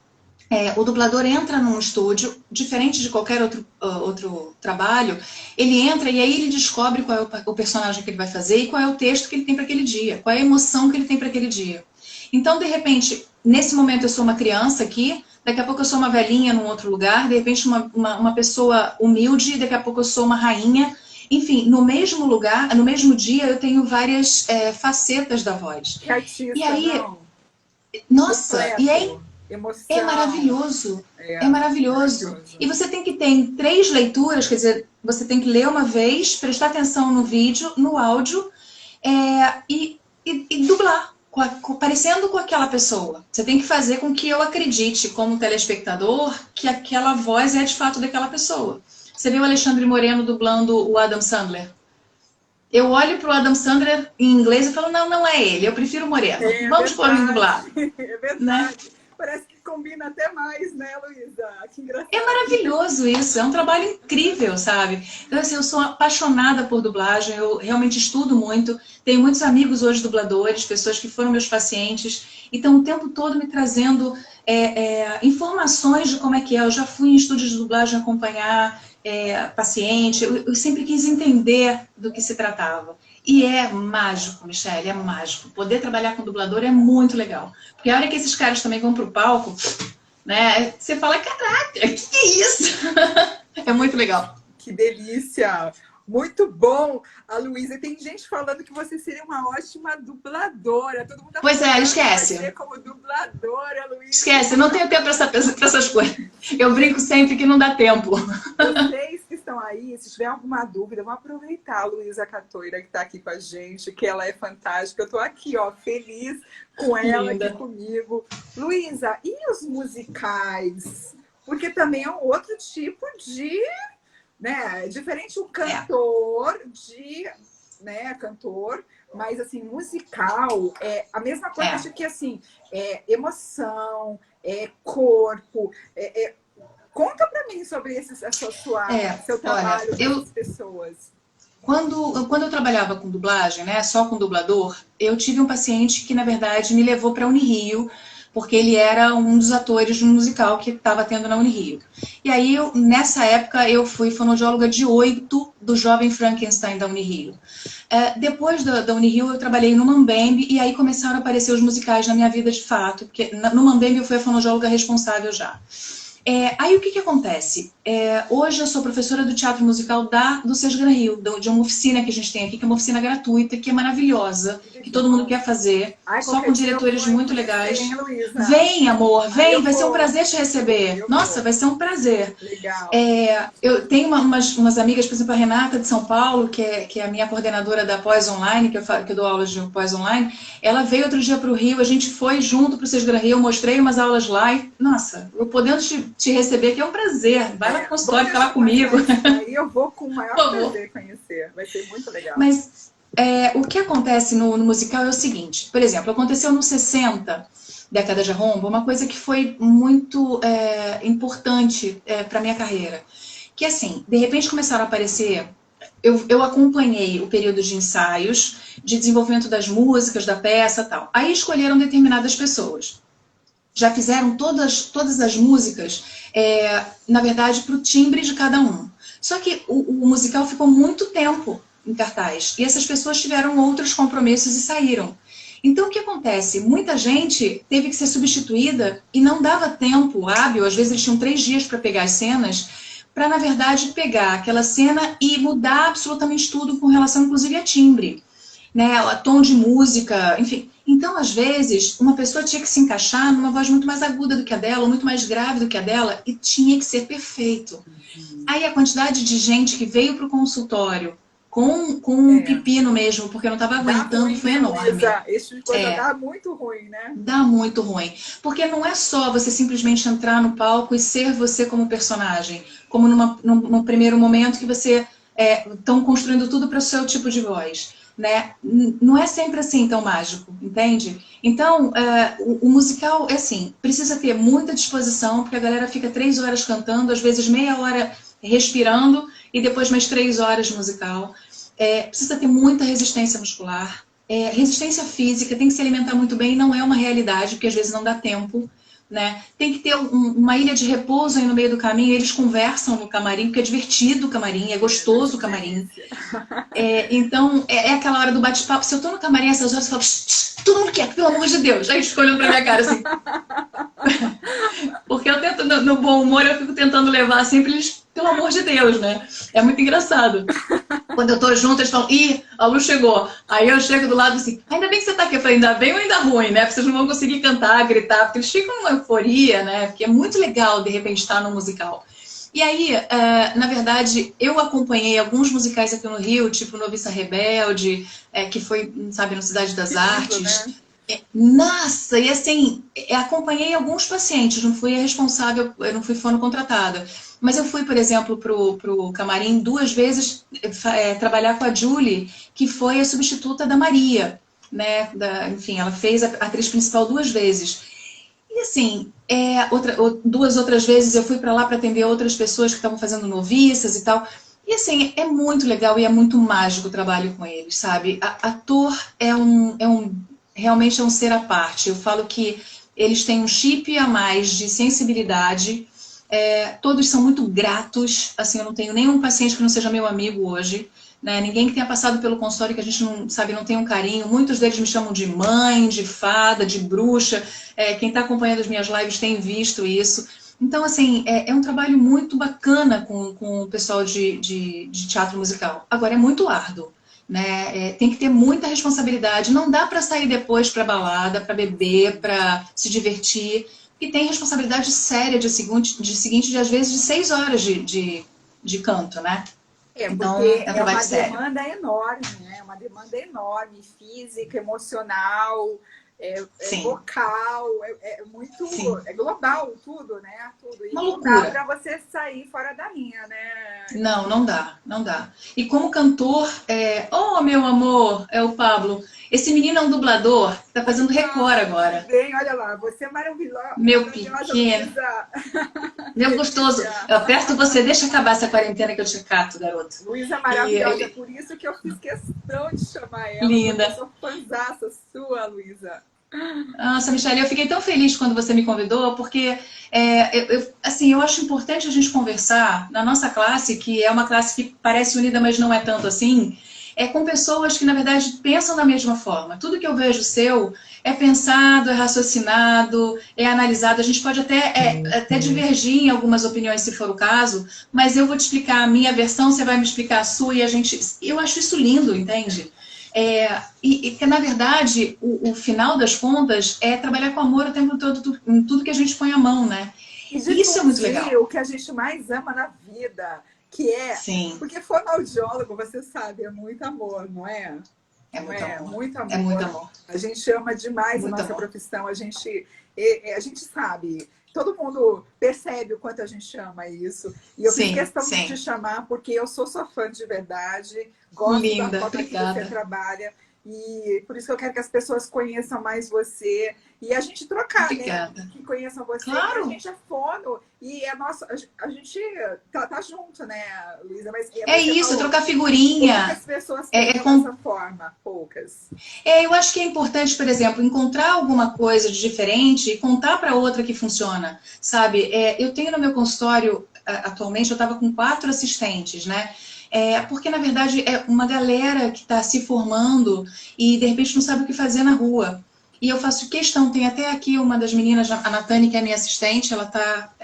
Speaker 2: o dublador entra num estúdio, diferente de qualquer outro trabalho, ele entra e aí ele descobre qual é o personagem que ele vai fazer e qual é o texto que ele tem para aquele dia, qual é a emoção que ele tem para aquele dia. Então, de repente, nesse momento eu sou uma criança aqui, daqui a pouco eu sou uma velhinha num outro lugar, de repente uma pessoa humilde, daqui a pouco eu sou uma rainha. Enfim, no mesmo lugar, no mesmo dia, eu tenho várias facetas da voz.
Speaker 1: Que
Speaker 2: E
Speaker 1: artista,
Speaker 2: aí,
Speaker 1: não?
Speaker 2: nossa,
Speaker 1: Completo.
Speaker 2: é
Speaker 1: Emoção.
Speaker 2: maravilhoso. É
Speaker 1: É,
Speaker 2: maravilhoso.
Speaker 1: maravilhoso.
Speaker 2: E você tem que ter em 3 leituras, quer dizer, você tem que ler uma vez, prestar atenção no vídeo, no áudio, e dublar, parecendo com aquela pessoa. Você tem que fazer com que eu acredite, como telespectador, que aquela voz é de fato daquela pessoa. Você viu o Alexandre Moreno dublando o Adam Sandler? Eu olho pro Adam Sandler em inglês e falo, não, não é ele, eu prefiro o Moreno.
Speaker 1: É
Speaker 2: Vamos pôr em
Speaker 1: verdade,
Speaker 2: dublar,
Speaker 1: é
Speaker 2: né?
Speaker 1: verdade. Parece que combina até mais, né, Luísa? Que engraçado.
Speaker 2: É maravilhoso isso, é um trabalho incrível, sabe? Então, assim, eu sou apaixonada por dublagem, eu realmente estudo muito, tenho muitos amigos hoje dubladores, pessoas que foram meus pacientes, e estão o tempo todo me trazendo informações de como é que é. Eu já fui em estúdios de dublagem acompanhar paciente, eu sempre quis entender do que se tratava. E é mágico, Michele, é mágico. Poder trabalhar com dublador é muito legal. Porque a hora que esses caras também vão pro palco, né, você fala, caraca, que é isso? É muito legal.
Speaker 1: Que delícia! Muito bom, a Luísa. Tem gente falando que você seria uma ótima dubladora. Todo mundo tá
Speaker 2: Pois é,
Speaker 1: falando
Speaker 2: esquece.
Speaker 1: você como dubladora, Luísa.
Speaker 2: Esquece, não tenho tempo para essas coisas. Eu brinco sempre que não dá tempo.
Speaker 1: Vocês que estão aí, se tiver alguma dúvida, vão aproveitar a Luísa Catoira, que está aqui com a gente, que ela é fantástica. Eu estou aqui, ó, feliz com ela
Speaker 2: Linda.
Speaker 1: aqui comigo. Luísa, e os musicais? Porque também é um outro tipo de... né? Diferente um cantor cantor, mas assim, musical é a mesma coisa, acho que assim, emoção, corpo, conta para mim sobre seu trabalho com as pessoas.
Speaker 2: Quando eu trabalhava com dublagem, né, só com dublador, eu tive um paciente que, na verdade, me levou para a Unirio, porque ele era um dos atores de um musical que estava tendo na Unirio. E aí, nessa época, eu fui fonoaudióloga de 8 do Jovem Frankenstein da Unirio. Depois da Unirio, eu trabalhei no Mambembe, e aí começaram a aparecer os musicais na minha vida de fato, porque no Mambembe eu fui a fonoaudióloga responsável já. Aí o que acontece? Hoje eu sou professora do teatro musical do Sesc Gran Rio, de uma oficina que a gente tem aqui, que é uma oficina gratuita, que é maravilhosa, que todo mundo quer fazer, só com diretores muito legais. Vem, amor, vem, vai ser um prazer te receber. Nossa, vai ser um prazer.
Speaker 1: Legal.
Speaker 2: Eu tenho umas amigas, por exemplo, a Renata de São Paulo, que é a minha coordenadora da pós online, que eu dou aulas de pós online. Ela veio outro dia para o Rio, a gente foi junto para o Sesc Gran Rio, eu mostrei umas aulas lá e, nossa, eu podendo te receber, que é um prazer. Vai lá no consultório falar comigo.
Speaker 1: Aí eu vou com o maior prazer conhecer. Vai ser muito legal.
Speaker 2: Mas o que acontece no musical é o seguinte, por exemplo, aconteceu nos 60, década de arromba, uma coisa que foi muito importante para a minha carreira. Que assim, de repente começaram a aparecer... Eu acompanhei o período de ensaios, de desenvolvimento das músicas, da peça e tal. Aí escolheram determinadas pessoas. Já fizeram todas as músicas, na verdade, para o timbre de cada um. Só que o musical ficou muito tempo em cartaz. E essas pessoas tiveram outros compromissos e saíram. Então, o que acontece? Muita gente teve que ser substituída e não dava tempo hábil. Às vezes, eles tinham 3 dias para pegar as cenas, para, na verdade, pegar aquela cena e mudar absolutamente tudo com relação, inclusive, a timbre, né? A tom de música, enfim. Então, às vezes, uma pessoa tinha que se encaixar numa voz muito mais aguda do que a dela, ou muito mais grave do que a dela, e tinha que ser perfeito. Aí a quantidade de gente que veio para o consultório com um pepino mesmo, porque não estava aguentando, foi enorme.
Speaker 1: Esse tipo de coisa dá muito ruim, né?
Speaker 2: Dá muito ruim. Porque não é só você simplesmente entrar no palco e ser você como personagem, como num primeiro momento que você estão construindo tudo para o seu tipo de voz. Né? Não é sempre assim tão mágico, entende? Então, o musical é assim, precisa ter muita disposição, porque a galera fica 3 horas cantando, às vezes meia hora respirando e depois mais 3 horas de musical. Precisa ter muita resistência muscular, resistência física, tem que se alimentar muito bem, não é uma realidade, porque às vezes não dá tempo. Né? Tem que ter uma ilha de repouso aí no meio do caminho, eles conversam no camarim, porque é divertido o camarim, é gostoso o camarim. Então, é aquela hora do bate-papo. Se eu tô no camarim essas horas, eu falo, todo mundo quieto, pelo amor de Deus. Aí eles ficam olhando pra minha cara assim. Porque eu tento, no bom humor, eu fico tentando levar sempre eles, pelo amor de Deus, né? É muito engraçado. Quando eu tô junto, eles falam, ih, a Lu chegou. Aí eu chego do lado assim, ainda bem que você tá aqui. Eu falei, ainda bem ou ainda ruim, né? Porque vocês não vão conseguir cantar, gritar, porque eles ficam numa euforia, né? Porque é muito legal, de repente, estar no musical. E aí, na verdade, eu acompanhei alguns musicais aqui no Rio, tipo Noviça Rebelde, que foi, sabe, no Cidade das Artes. Né? Nossa, e assim, acompanhei alguns pacientes, não fui a responsável, eu não fui fonocontratada. Mas eu fui, por exemplo, pro camarim 2 vezes trabalhar com a Julie, que foi a substituta da Maria, né? Enfim, ela fez a atriz principal 2 vezes. E assim, duas outras vezes eu fui para lá para atender outras pessoas que estavam fazendo noviças e tal. E assim, é muito legal e é muito mágico o trabalho com eles, sabe? Ator realmente é um ser à parte. Eu falo que eles têm um chip a mais de sensibilidade. Todos são muito gratos. Assim, eu não tenho nenhum paciente que não seja meu amigo hoje. Né? Ninguém que tenha passado pelo consultório que a gente não sabe, não tem um carinho. Muitos deles me chamam de mãe, de fada, de bruxa. Quem está acompanhando as minhas lives tem visto isso. Então, assim, é um trabalho muito bacana com o pessoal de teatro musical. Agora, é muito árduo, né? Tem que ter muita responsabilidade. Não dá para sair depois para balada, para beber, para se divertir. E tem responsabilidade séria de às vezes, de 6 horas de canto, né? Então,
Speaker 1: Porque
Speaker 2: é um
Speaker 1: é
Speaker 2: trabalho
Speaker 1: uma
Speaker 2: sério.
Speaker 1: demanda enorme, né? É uma demanda enorme, física, emocional,
Speaker 2: Sim,
Speaker 1: vocal, é muito,
Speaker 2: sim.
Speaker 1: é global tudo, né? Tudo. E
Speaker 2: Uma
Speaker 1: não dá
Speaker 2: loucura.
Speaker 1: para você sair fora da linha, né?
Speaker 2: Não, não dá, não dá. E como cantor, oh meu amor, é o Pablo. Esse menino é um dublador, tá fazendo Record
Speaker 1: Ai, que
Speaker 2: agora.
Speaker 1: bem, olha lá, você é maravilhosa,
Speaker 2: Meu
Speaker 1: maravilhosa,
Speaker 2: pequeno,
Speaker 1: Luísa.
Speaker 2: meu gostoso.
Speaker 1: Delícia.
Speaker 2: Eu aperto você, deixa acabar essa quarentena que eu te cato, garoto.
Speaker 1: Luísa é
Speaker 2: E
Speaker 1: maravilhosa, é
Speaker 2: ele,
Speaker 1: por isso que eu fiz questão de chamar ela, porque eu
Speaker 2: linda.
Speaker 1: sou fãzaça sua, Luísa.
Speaker 2: Nossa, Michelle, eu fiquei tão feliz quando você me convidou, porque assim, eu acho importante a gente conversar na nossa classe, que é uma classe que parece unida, mas não é tanto assim, com pessoas que, na verdade, pensam da mesma forma. Tudo que eu vejo seu é pensado, é raciocinado, é analisado. A gente pode até divergir em algumas opiniões, se for o caso, mas eu vou te explicar a minha versão, você vai me explicar a sua, e eu acho isso lindo, entende? E que, na verdade, o final das contas é trabalhar com amor o tempo todo em tudo que a gente põe a mão, né?
Speaker 1: E
Speaker 2: E isso é muito
Speaker 1: difundir
Speaker 2: legal.
Speaker 1: o que a gente mais ama na vida, que é.
Speaker 2: Sim,
Speaker 1: Porque fonoaudiólogo, você sabe, é muito amor, não é?
Speaker 2: é
Speaker 1: Não
Speaker 2: muito
Speaker 1: é?
Speaker 2: amor.
Speaker 1: Muito
Speaker 2: É muito
Speaker 1: amor.
Speaker 2: amor.
Speaker 1: A gente ama demais a
Speaker 2: Muito
Speaker 1: nossa
Speaker 2: amor.
Speaker 1: profissão, a gente sabe, todo mundo percebe o quanto a gente ama isso. E eu fiz
Speaker 2: Sim,
Speaker 1: questão de te
Speaker 2: sim.
Speaker 1: chamar porque eu sou sua fã de verdade, gosto da
Speaker 2: Linda,
Speaker 1: forma que você
Speaker 2: obrigada.
Speaker 1: trabalha. E por isso que eu quero que as pessoas conheçam mais você e a gente trocar, né?
Speaker 2: Obrigada.
Speaker 1: Que conheçam você e a
Speaker 2: Claro.
Speaker 1: gente é fono e a gente tá junto, né, Luísa? Mas
Speaker 2: É
Speaker 1: você
Speaker 2: isso,
Speaker 1: falou,
Speaker 2: trocar figurinha.
Speaker 1: poucas pessoas
Speaker 2: É, é
Speaker 1: pensam
Speaker 2: com
Speaker 1: dessa forma, poucas.
Speaker 2: Eu acho que é importante, por exemplo, encontrar alguma coisa de diferente e contar para outra que funciona, sabe? Eu tenho no meu consultório, atualmente, eu estava com 4 assistentes, né? Porque, na verdade, é uma galera que está se formando e, de repente, não sabe o que fazer na rua. E eu faço questão, tem até aqui uma das meninas, a Natane, que é minha assistente, ela está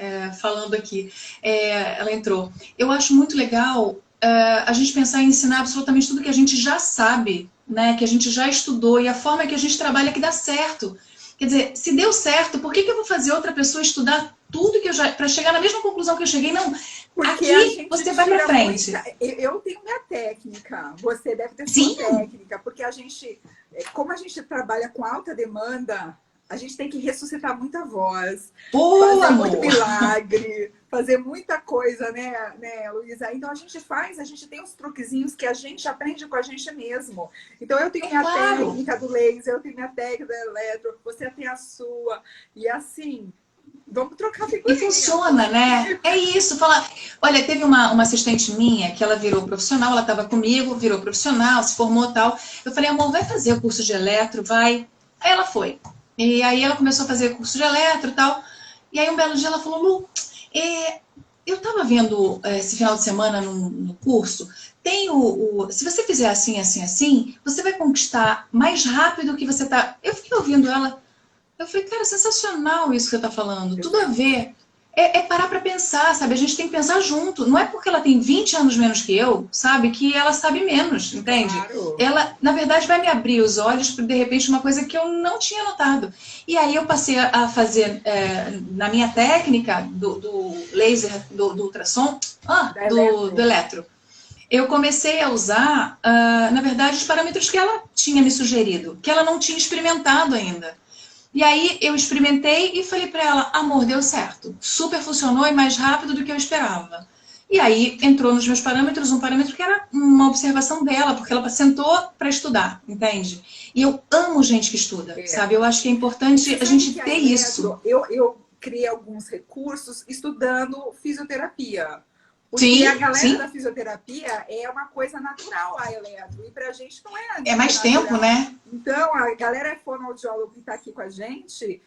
Speaker 2: falando aqui, ela entrou. Eu acho muito legal a gente pensar em ensinar absolutamente tudo que a gente já sabe, né, que a gente já estudou e a forma que a gente trabalha que dá certo. Quer dizer, se deu certo, por que eu vou fazer outra pessoa estudar tudo que eu já para chegar na mesma conclusão que eu cheguei? Não,
Speaker 1: Porque a
Speaker 2: aqui
Speaker 1: gente
Speaker 2: você vai para
Speaker 1: tira muita.
Speaker 2: frente.
Speaker 1: Eu tenho minha técnica, você deve ter sua
Speaker 2: Sim,
Speaker 1: técnica, porque a gente, como a gente trabalha com alta demanda, a gente tem que ressuscitar muita voz,
Speaker 2: pô,
Speaker 1: fazer muito
Speaker 2: amor.
Speaker 1: milagre, fazer muita coisa, né, Luísa? Então a gente tem uns truquezinhos que a gente aprende com a gente mesmo. Então eu tenho minha
Speaker 2: Claro.
Speaker 1: técnica do laser, eu tenho minha técnica do eletro, você tem a sua, e assim, vamos trocar
Speaker 2: E
Speaker 1: figurinha,
Speaker 2: funciona, né? É isso. Fala, olha, teve uma assistente minha que ela virou profissional, ela estava comigo, virou profissional, se formou tal. Eu falei, amor, vai fazer o curso de eletro, vai. Aí ela foi. E aí ela começou a fazer curso de eletro e tal. E aí um belo dia ela falou, Lu, eu estava vendo esse final de semana no curso, tem se você fizer assim, assim, assim, você vai conquistar mais rápido que você tá. Eu fiquei ouvindo ela, eu falei, cara, sensacional isso que você está falando, tudo a
Speaker 1: exato.
Speaker 2: ver. Parar para pensar, sabe? A gente tem que pensar junto. Não é porque ela tem 20 anos menos que eu, sabe, que ela sabe menos, entende?
Speaker 1: Claro.
Speaker 2: Ela, na verdade, vai me abrir os olhos para, de repente, uma coisa que eu não tinha notado. E aí eu passei a fazer, na minha técnica do laser, do ultrassom,
Speaker 1: Da
Speaker 2: do
Speaker 1: Eletro.
Speaker 2: eletro, eu comecei a usar, na verdade, os parâmetros que ela tinha me sugerido, que ela não tinha experimentado ainda. E aí eu experimentei e falei para ela, amor, deu certo. Super funcionou e mais rápido do que eu esperava. E aí entrou nos meus parâmetros um parâmetro que era uma observação dela, porque ela sentou para estudar, entende? E eu amo gente que estuda, sabe? Eu acho que é importante a gente ter isso.
Speaker 1: Eu criei alguns recursos estudando fisioterapia. Porque
Speaker 2: Sim,
Speaker 1: a galera
Speaker 2: sim.
Speaker 1: da fisioterapia é uma coisa natural a eletro, e pra gente não é.
Speaker 2: É mais
Speaker 1: natural.
Speaker 2: tempo, né?
Speaker 1: Então, a galera fonoaudióloga que está aqui com a gente,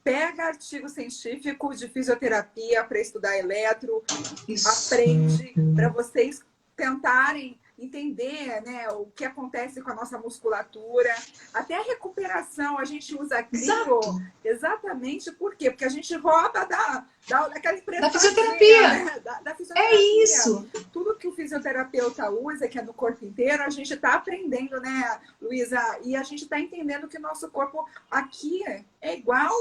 Speaker 1: pega artigo científico de fisioterapia para estudar eletro,
Speaker 2: Isso.
Speaker 1: aprende para vocês tentarem entender, né, o que acontece com a nossa musculatura. Até a recuperação, a gente usa crio exatamente por quê? Porque a gente rouba daquela empresa
Speaker 2: da fisioterapia.
Speaker 1: Né? Da fisioterapia.
Speaker 2: É isso.
Speaker 1: Tudo que o fisioterapeuta usa, que é do corpo inteiro, a gente está aprendendo, né, Luísa? E a gente está entendendo que o nosso corpo aqui é igual.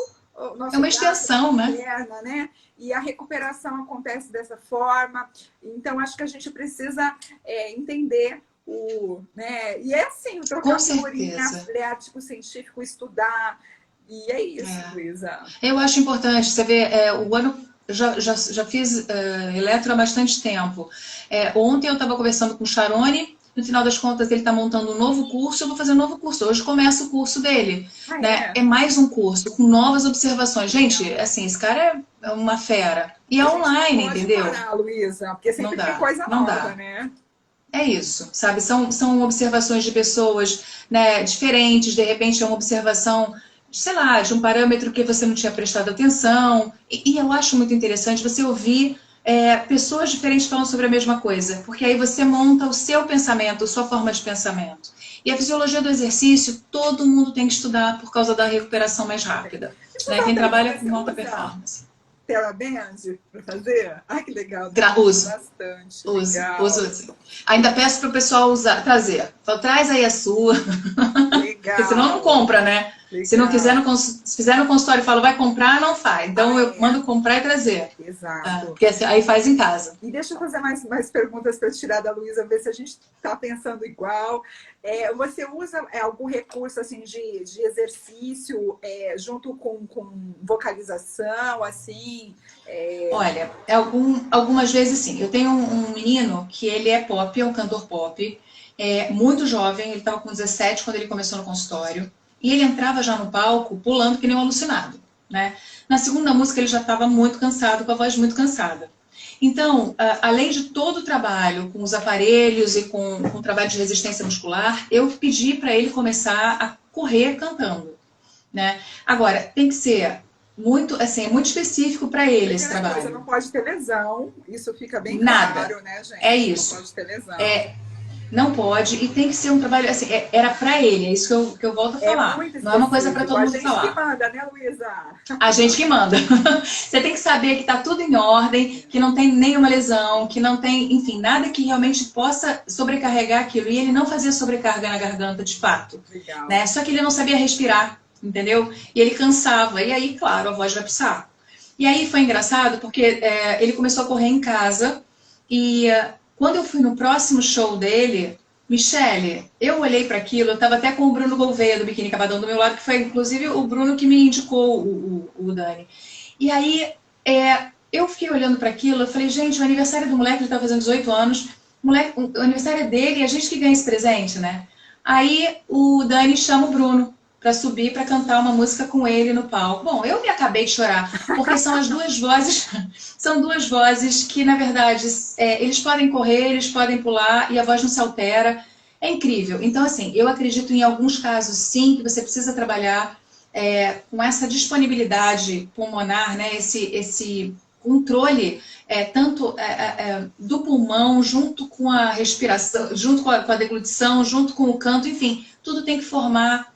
Speaker 2: É uma extensão,
Speaker 1: perna, né? E a recuperação acontece dessa forma. Então, acho que a gente precisa entender né? E é assim, trocar figurinha, ler artigo científico, estudar. E é isso, Luísa.
Speaker 2: Eu acho importante, você vê, o ano... Já fiz eletro há bastante tempo. Ontem eu estava conversando com o Charone. No final das contas, ele está montando um novo curso, eu vou fazer um novo curso. Hoje começa o curso dele. Né? É mais um curso, com novas observações. Gente, assim, esse cara é uma fera. E é online, entendeu?
Speaker 1: Não parar, Luísa, porque sempre tem coisa nova, né?
Speaker 2: É isso, sabe? São observações de pessoas, né, diferentes. De repente é uma observação, sei lá, de um parâmetro que você não tinha prestado atenção. E eu acho muito interessante você ouvir pessoas diferentes falando sobre a mesma coisa, porque aí você monta o seu pensamento, a sua forma de pensamento. E a fisiologia do exercício, todo mundo tem que estudar por causa da recuperação mais rápida. Né? Quem trabalha com alta performance.
Speaker 1: TheraBand para fazer? Ai, que legal.
Speaker 2: Uso.
Speaker 1: Bastante.
Speaker 2: Uso. Ainda peço para o pessoal trazer. Falo, traz aí a sua.
Speaker 1: Legal.
Speaker 2: Porque senão não compra, né?
Speaker 1: Legal.
Speaker 2: Se não quiser, se fizer no consultório e fala, vai comprar, não faz. Então eu mando comprar e trazer.
Speaker 1: Exato.
Speaker 2: Porque aí faz em casa.
Speaker 1: E deixa eu fazer mais perguntas para tirar da Luísa, ver se a gente está pensando igual. Você usa algum recurso assim de exercício junto com vocalização, assim?
Speaker 2: Olha, algumas vezes sim. Eu tenho um menino que ele é pop, é um cantor pop, muito jovem, ele estava com 17 quando ele começou no consultório. E ele entrava já no palco pulando que nem um alucinado, né? Na segunda música ele já estava muito cansado, com a voz muito cansada. Então, além de todo o trabalho com os aparelhos e com o trabalho de resistência muscular, eu pedi para ele começar a correr cantando, né? Agora, tem que ser muito específico para ele esse trabalho.
Speaker 1: Coisa, não pode ter lesão, isso fica bem claro, né, gente?
Speaker 2: É isso.
Speaker 1: Não pode ter lesão.
Speaker 2: Não pode, e tem que ser um trabalho, assim, era pra ele, é isso que eu volto a falar. Não é uma coisa pra todo mundo falar.
Speaker 1: A gente que manda, né, Luísa?
Speaker 2: A gente que manda. Você tem que saber que tá tudo em ordem, que não tem nenhuma lesão, que não tem, enfim, nada que realmente possa sobrecarregar aquilo. E ele não fazia sobrecarga na garganta, de fato.
Speaker 1: Legal.
Speaker 2: Né? Só que ele não sabia respirar, entendeu? E ele cansava, e aí, claro, a voz vai pro saco. E aí foi engraçado, porque ele começou a correr em casa, e... quando eu fui no próximo show dele, Michele, eu olhei para aquilo, eu estava até com o Bruno Gouveia do Biquíni Cavadão do meu lado, que foi inclusive o Bruno que me indicou o Dani. E aí eu fiquei olhando para aquilo, eu falei, gente, o aniversário do moleque, ele tá fazendo 18 anos, o aniversário é dele e a gente que ganha esse presente, né? Aí o Dani chama o Bruno para subir, para cantar uma música com ele no palco. Bom, eu me acabei de chorar, porque são duas vozes que, na verdade, eles podem correr, eles podem pular e a voz não se altera. É incrível. Então, assim, eu acredito em alguns casos, sim, que você precisa trabalhar com essa disponibilidade pulmonar, né? Esse controle tanto do pulmão, junto com a respiração, junto com a deglutição, junto com o canto, enfim, tudo tem que formar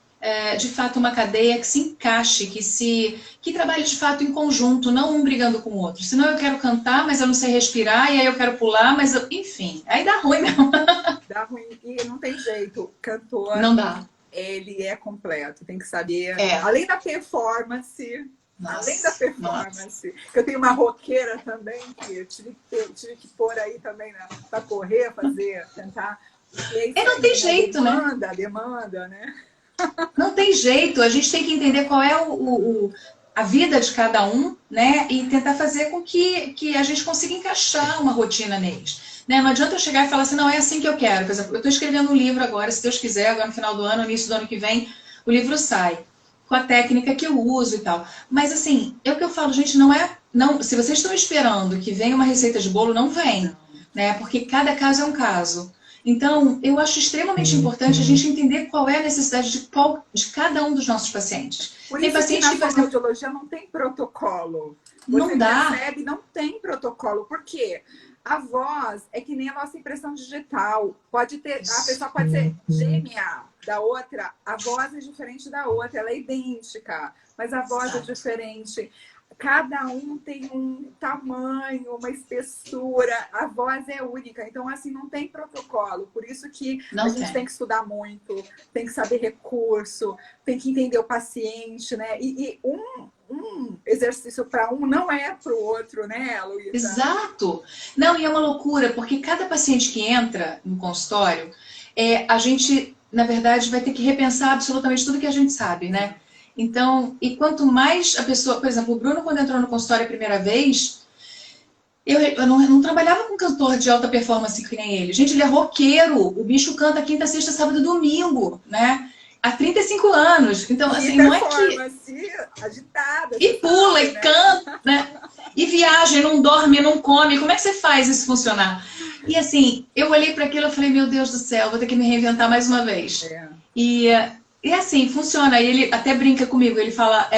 Speaker 2: de fato uma cadeia que se encaixe, que trabalhe de fato em conjunto, não um brigando com o outro. Senão eu quero cantar, mas eu não sei respirar, e aí eu quero pular, mas enfim, aí dá ruim mesmo.
Speaker 1: Dá ruim e não tem jeito. Cantor,
Speaker 2: não dá.
Speaker 1: Ele é completo, tem que saber. Além da performance, eu tenho uma roqueira também, que eu tive que pôr aí também, né, para correr, tentar.
Speaker 2: Não tem jeito,
Speaker 1: demanda, né?
Speaker 2: Não tem jeito, a gente tem que entender qual é a vida de cada um, né? E tentar fazer com que a gente consiga encaixar uma rotina neles. Né? Não adianta eu chegar e falar assim, não, é assim que eu quero. Por exemplo, eu estou escrevendo um livro agora, se Deus quiser, agora no final do ano, no início do ano que vem, o livro sai. Com a técnica que eu uso e tal. Mas assim, é o que eu falo, gente, não é... Não, se vocês estão esperando que venha uma receita de bolo, não vem. Né? Porque cada caso é um caso. Então, eu acho extremamente importante a gente entender qual é a necessidade de cada um dos nossos pacientes.
Speaker 1: Por
Speaker 2: Tem
Speaker 1: isso
Speaker 2: paciente
Speaker 1: que na
Speaker 2: que
Speaker 1: fonoaudiologia não tem protocolo.
Speaker 2: não
Speaker 1: Você
Speaker 2: dá.
Speaker 1: percebe, não tem protocolo. Por quê? A voz é que nem a nossa impressão digital. Pode ter, a pessoa pode ser gêmea da outra, a voz é diferente da outra, ela é idêntica, mas a voz é diferente. Cada um tem um tamanho, uma espessura, a voz é única, então assim, não tem protocolo, por isso que a gente tem que estudar muito, tem que saber recurso, tem que entender o paciente, né? E um exercício para um não é para o outro, né, Luísa?
Speaker 2: Exato! Não, e é uma loucura, porque cada paciente que entra no consultório, a gente, na verdade, vai ter que repensar absolutamente tudo que a gente sabe, né? Então, e quanto mais a pessoa... Por exemplo, o Bruno, quando entrou no consultório a primeira vez, eu não trabalhava com cantor de alta performance que nem ele. Gente, ele é roqueiro. O bicho canta quinta, sexta, sábado e domingo, né? Há 35 anos. Então, assim, não é que...
Speaker 1: agitada.
Speaker 2: E pula, sabe, e canta, né? E viaja, e não dorme, e não come. Como é que você faz isso funcionar? E assim, eu olhei para aquilo e falei, meu Deus do céu, vou ter que me reinventar mais uma vez. E assim, funciona. E ele até brinca comigo, ele fala,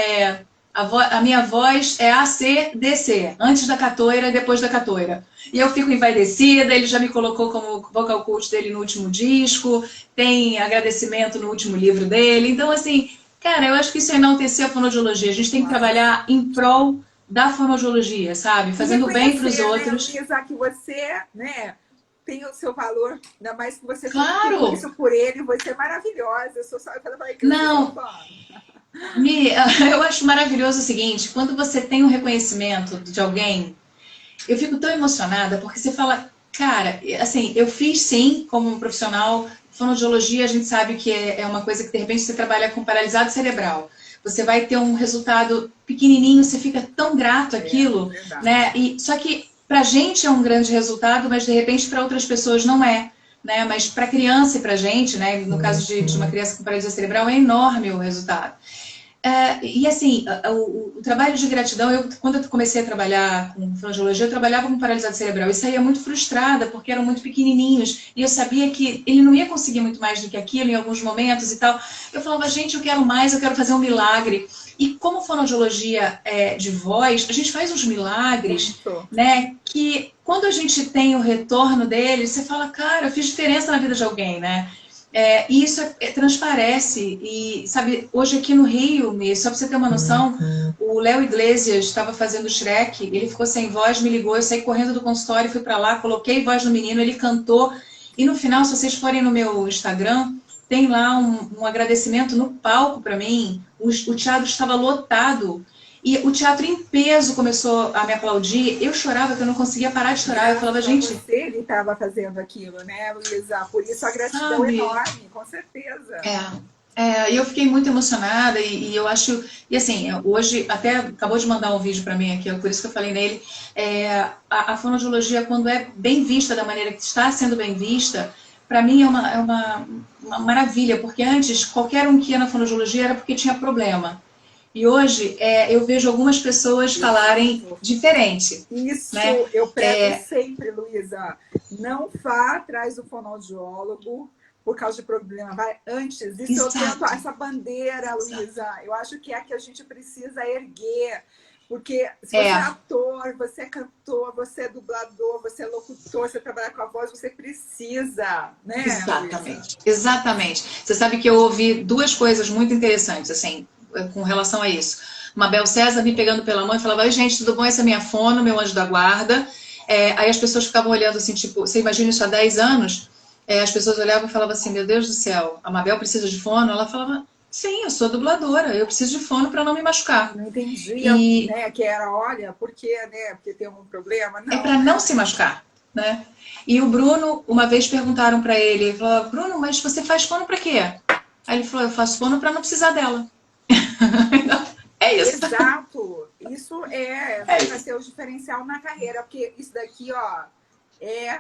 Speaker 2: a minha voz é ACDC, antes da catoira e depois da catoira. E eu fico envaidecida, ele já me colocou como vocal coach dele no último disco, tem agradecimento no último livro dele. Então, assim, cara, eu acho que isso é enaltecer a fonoaudiologia. A gente tem que trabalhar em prol da fonoaudiologia, sabe? Fazendo bem para os outros.
Speaker 1: Né, Luísa, que você, né, tem o seu valor, ainda mais que você
Speaker 2: claro.
Speaker 1: fez isso por ele, você é maravilhosa. Eu sou só que
Speaker 2: não. Eu acho maravilhoso o seguinte, quando você tem um reconhecimento de alguém, eu fico tão emocionada, porque você fala, cara, assim, eu fiz sim, como um profissional, fonoaudiologia, a gente sabe que é uma coisa que de repente você trabalha com paralisado cerebral. Você vai ter um resultado pequenininho, você fica tão grato àquilo, né? Só que pra gente é um grande resultado, mas de repente para outras pessoas não é. Né? Mas para a criança e para a gente, né? No caso de uma criança com paralisia cerebral, é enorme o resultado. E assim, o trabalho de gratidão, quando eu comecei a trabalhar com fonoaudiologia, eu trabalhava com paralisado cerebral e saía muito frustrada, porque eram muito pequenininhos, e eu sabia que ele não ia conseguir muito mais do que aquilo em alguns momentos e tal. Eu falava, gente, eu quero mais, eu quero fazer um milagre. E como fonoaudiologia de voz, a gente faz uns milagres, né, que quando a gente tem o retorno deles, você fala, cara, eu fiz diferença na vida de alguém, né? E isso transparece. E, sabe, hoje aqui no Rio, só pra você ter uma noção, o Léo Iglesias estava fazendo Shrek, ele ficou sem voz, me ligou, eu saí correndo do consultório, fui pra lá, coloquei voz no menino, ele cantou, e no final, se vocês forem no meu Instagram, tem lá um agradecimento no palco para mim, o teatro estava lotado, e o teatro em peso começou a me aplaudir. Eu chorava, que eu não conseguia parar de chorar. Eu falava, gente...
Speaker 1: Ele estava fazendo aquilo, né, Luísa? Por isso a gratidão é enorme, com certeza.
Speaker 2: E eu fiquei muito emocionada e eu acho... E assim, hoje, até acabou de mandar um vídeo para mim aqui, por isso que eu falei nele. A fonoaudiologia, quando é bem vista da maneira que está sendo bem vista, para mim é uma maravilha, porque antes, qualquer um que ia na fonoaudiologia era porque tinha problema. E hoje eu vejo algumas pessoas falarem diferente.
Speaker 1: Isso,
Speaker 2: né?
Speaker 1: Eu prego sempre, Luísa. Não vá atrás do fonoaudiólogo por causa de problema. Vai antes. Isso eu tento, essa bandeira, Luísa. Eu acho que é a que a gente precisa erguer. Porque se você é ator, você é cantor, você é dublador, você é locutor, você trabalha com a voz, você precisa, né?
Speaker 2: Exatamente. Exatamente. Você sabe que eu ouvi duas coisas muito interessantes, assim, com relação a isso. Mabel César me pegando pela mão e falava, oi gente, tudo bom? Essa é minha fono, meu anjo da guarda. Aí as pessoas ficavam olhando assim, tipo, você imagina isso há 10 anos? As pessoas olhavam e falavam assim, meu Deus do céu, a Mabel precisa de fono? Ela falava, sim, eu sou dubladora, eu preciso de fono para não me machucar.
Speaker 1: Não entendia, né, que era, olha, por quê, né? Porque tem algum problema? Não,
Speaker 2: é para não se machucar, né? E o Bruno, uma vez perguntaram para ele, falou, Bruno, mas você faz fono para quê? Aí ele falou, eu faço fono para não precisar dela. É isso.
Speaker 1: isso vai ser o diferencial na carreira, porque isso daqui, ó, é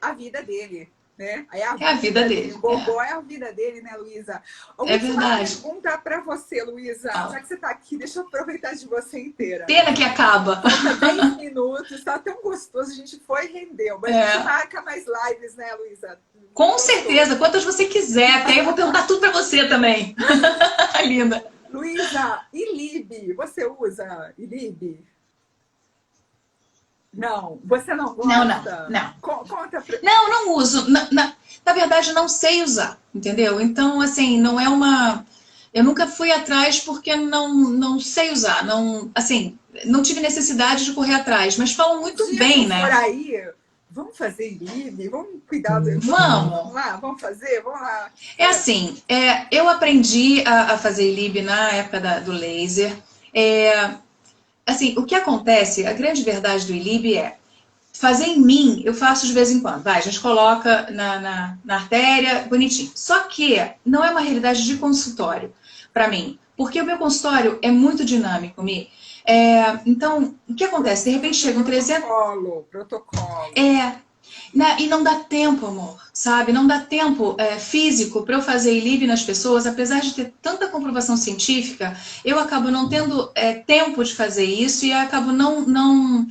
Speaker 1: a vida dele, né?
Speaker 2: É a vida dele.
Speaker 1: O gogó é a vida dele, né, Luísa?
Speaker 2: É verdade.
Speaker 1: Uma pergunta para você, Luísa. Já que você está aqui, deixa eu aproveitar de você inteira.
Speaker 2: Pena que acaba.
Speaker 1: Falta 10 minutos, está tão gostoso, a gente foi e rendeu. Mas a gente marca mais lives, né, Luísa?
Speaker 2: Com certeza, quantas você quiser. Até eu vou perguntar tudo para você também. Linda.
Speaker 1: Luísa, Ilib, você usa Ilib? Não, você não gosta?
Speaker 2: Não.
Speaker 1: Conta pra...
Speaker 2: Não uso. Na verdade, não sei usar, entendeu? Então, assim, não é uma... Eu nunca fui atrás porque não sei usar. Não, assim, não tive necessidade de correr atrás, mas falam muito bem, né?
Speaker 1: Por aí, vamos fazer Ilib? Vamos cuidar do...
Speaker 2: Vamos
Speaker 1: lá, vamos fazer? Vamos lá.
Speaker 2: É assim, eu aprendi a fazer Ilib na época do laser. Assim, o que acontece, a grande verdade do Ilib é fazer em mim, eu faço de vez em quando. Vai, a gente coloca na artéria, bonitinho. Só que não é uma realidade de consultório para mim, porque o meu consultório é muito dinâmico, Mi. Então, o que acontece? De repente chegam 300...
Speaker 1: Protocolo.
Speaker 2: E não dá tempo, amor, sabe? Não dá tempo físico para eu fazer Ilib nas pessoas, apesar de ter tanta comprovação científica, eu acabo não tendo tempo de fazer isso e acabo não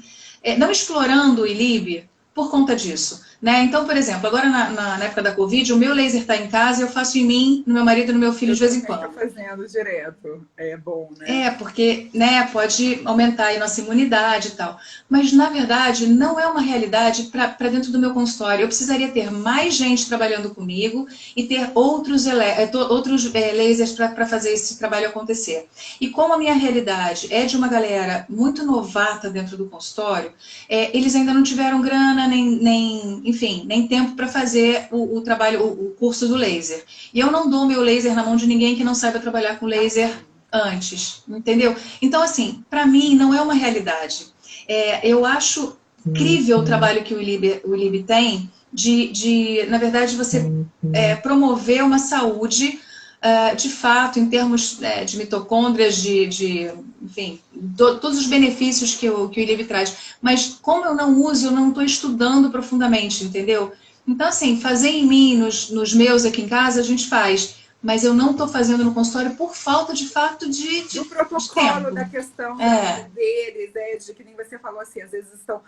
Speaker 2: explorando o Ilib por conta disso, né? Então, por exemplo, agora na época da Covid, o meu laser está em casa e eu faço em mim, no meu marido e no meu filho de vez em quando.
Speaker 1: Estou fazendo direto, é bom, né?
Speaker 2: Porque, né, pode aumentar a nossa imunidade e tal. Mas, na verdade, não é uma realidade para dentro do meu consultório. Eu precisaria ter mais gente trabalhando comigo e ter outros lasers para fazer esse trabalho acontecer. E como a minha realidade é de uma galera muito novata dentro do consultório, eles ainda não tiveram grana, nem tempo para fazer o trabalho, o curso do laser. E eu não dou meu laser na mão de ninguém que não saiba trabalhar com laser antes, entendeu? Então, assim, para mim não é uma realidade. Eu acho incrível o trabalho que o Ilib tem na verdade, você promover uma saúde de fato, em termos de mitocôndrias, enfim, todos os benefícios que o Ilib traz. Mas como eu não uso, eu não estou estudando profundamente, entendeu? Então, assim, fazer em mim, nos meus aqui em casa, a gente faz. Mas eu não estou fazendo no consultório por falta de fato do
Speaker 1: protocolo, da questão deles, de que nem você falou assim, às vezes estão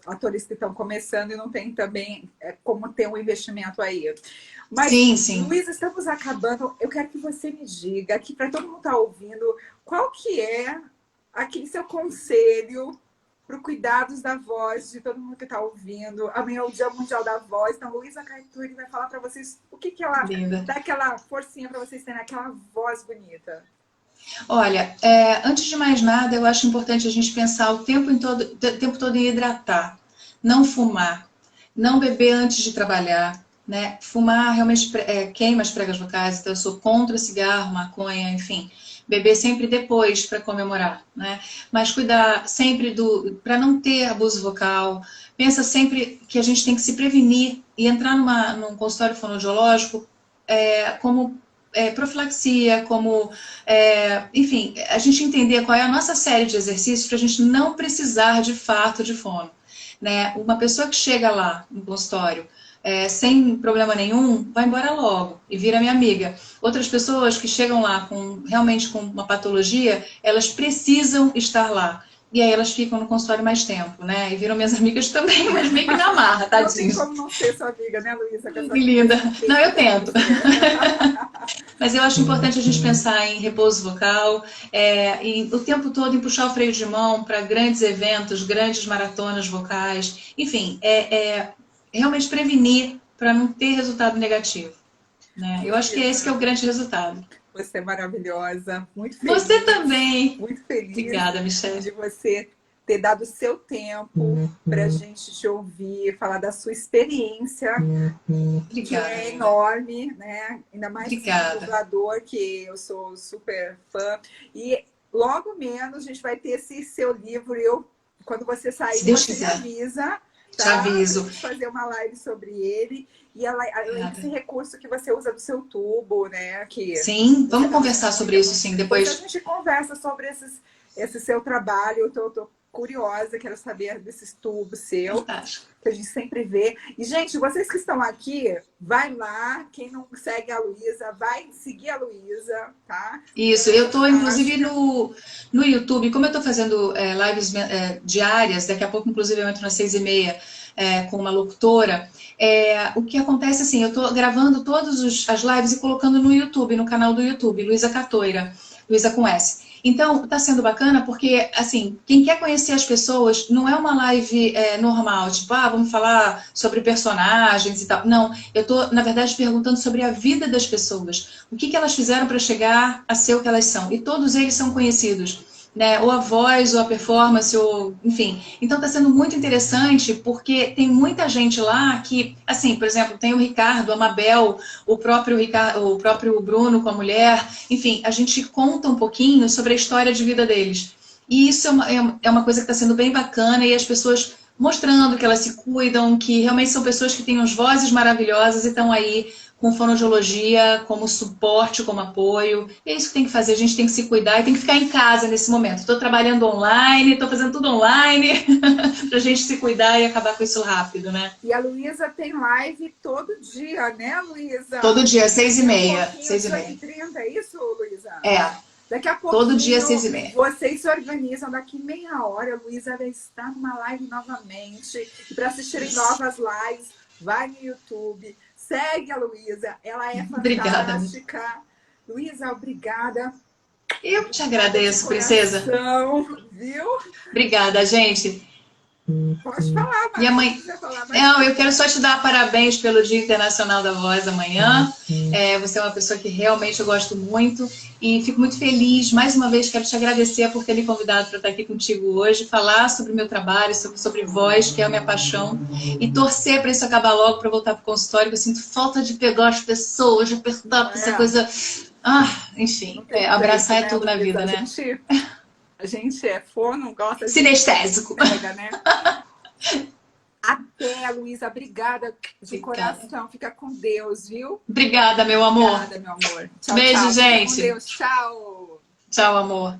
Speaker 1: atores que estão começando e não tem também como ter um investimento aí. Mas,
Speaker 2: sim.
Speaker 1: Luísa, estamos acabando. Eu quero que você me diga, aqui para todo mundo estar ouvindo, qual que é aquele seu conselho para o cuidados da voz de todo mundo que está ouvindo. Amanhã é o Dia Mundial da Voz. Então, Luísa Carturi vai falar para vocês o que ela dá aquela forcinha para vocês terem aquela voz bonita.
Speaker 2: Olha, antes de mais nada, eu acho importante a gente pensar o tempo todo em hidratar, não fumar, não beber antes de trabalhar, né? Fumar realmente queima as pregas vocais, então eu sou contra cigarro, maconha, enfim. Beber sempre depois para comemorar, né? Mas cuidar sempre para não ter abuso vocal. Pensa sempre que a gente tem que se prevenir e entrar num consultório fonoaudiológico como profilaxia, como, enfim, a gente entender qual é a nossa série de exercícios para a gente não precisar de fato de fono, né? Uma pessoa que chega lá no consultório sem problema nenhum, vai embora logo e vira minha amiga. Outras pessoas que chegam lá realmente com uma patologia, elas precisam estar lá. E aí elas ficam no consultório mais tempo, né? E viram minhas amigas também, mas meio que na marra, tadinho.
Speaker 1: Não tem como não ser sua amiga, né, Luísa?
Speaker 2: Que linda. Não, eu tento. Mas eu acho importante a gente pensar em repouso vocal, e o tempo todo em puxar o freio de mão para grandes eventos, grandes maratonas vocais. Enfim, realmente prevenir para não ter resultado negativo, né? Eu acho que esse que é o grande resultado.
Speaker 1: Você é maravilhosa, muito feliz.
Speaker 2: Você também.
Speaker 1: Muito feliz.
Speaker 2: Obrigada, Michelle.
Speaker 1: De você ter dado o seu tempo para a gente te ouvir, falar da sua experiência, que é enorme, né? Ainda mais como dublador, que eu sou super fã. E logo menos a gente vai ter esse seu livro. Quando você sair, você me avisa. Tá?
Speaker 2: Te aviso.
Speaker 1: Pra gente fazer uma live sobre ele. E além desse recurso que você usa do seu tubo, né?
Speaker 2: Sim, vamos conversar sobre isso, sim, depois.
Speaker 1: A gente conversa sobre esse seu trabalho. Eu tô curiosa, quero saber desse estudo seu,
Speaker 2: Fantástico.
Speaker 1: que a gente sempre vê. E, gente, vocês que estão aqui, vai lá. Quem não segue a Luísa, vai seguir a Luísa, tá?
Speaker 2: Isso, eu estou inclusive no YouTube, como eu estou fazendo lives diárias, daqui a pouco inclusive eu entro nas 6h30 com uma locutora, o que acontece assim, eu estou gravando todas as lives e colocando no YouTube, no canal do YouTube, Luísa Catoira, Luísa com S. Então, está sendo bacana porque, assim, quem quer conhecer as pessoas, não é uma live normal, tipo, vamos falar sobre personagens e tal. Não, eu estou, na verdade, perguntando sobre a vida das pessoas. O que elas fizeram para chegar a ser o que elas são. E todos eles são conhecidos, né? Ou a voz, ou a performance, ou enfim. Então está sendo muito interessante porque tem muita gente lá que, assim, por exemplo, tem o Ricardo, a Mabel, o próprio Bruno com a mulher. Enfim, a gente conta um pouquinho sobre a história de vida deles. E isso é uma coisa que está sendo bem bacana e as pessoas mostrando que elas se cuidam, que realmente são pessoas que têm umas vozes maravilhosas e estão aí com fonoaudiologia como suporte, como apoio. É isso que tem que fazer, a gente tem que se cuidar e tem que ficar em casa nesse momento. Estou trabalhando online, estou fazendo tudo online, para a gente se cuidar e acabar com isso rápido, né?
Speaker 1: E a Luísa tem live todo dia, né, Luísa?
Speaker 2: Todo dia, 6h30.
Speaker 1: 18h30, é isso, Luísa? Daqui a pouco,
Speaker 2: todo dia, 6h30.
Speaker 1: Vocês se organizam, daqui meia hora a Luísa vai estar numa live novamente. E para assistirem novas lives, vai no YouTube, segue a Luísa, ela é fantástica. Obrigada. Luísa, obrigada.
Speaker 2: Eu te agradeço, princesa.
Speaker 1: Viu?
Speaker 2: Obrigada, gente.
Speaker 1: Pode falar,
Speaker 2: Minha mãe. Não, eu quero só te dar parabéns pelo Dia Internacional da Voz amanhã. Você é uma pessoa que realmente eu gosto muito e fico muito feliz. Mais uma vez, quero te agradecer por ter me convidado para estar aqui contigo hoje, falar sobre o meu trabalho, sobre voz, que é a minha paixão, e torcer para isso acabar logo, para voltar para o consultório, que eu sinto falta de pegar as pessoas, de apertar essa coisa. Enfim, abraçar é tudo na vida, né?
Speaker 1: A gente é fono, gosta de...
Speaker 2: Sinestésico.
Speaker 1: Né? Até, Luísa. Obrigada de coração. Fica com Deus, viu?
Speaker 2: Obrigada, meu amor.
Speaker 1: Obrigada, meu amor. Tchau,
Speaker 2: beijo,
Speaker 1: tchau.
Speaker 2: gente.
Speaker 1: Fica com Deus. Tchau.
Speaker 2: Tchau, amor.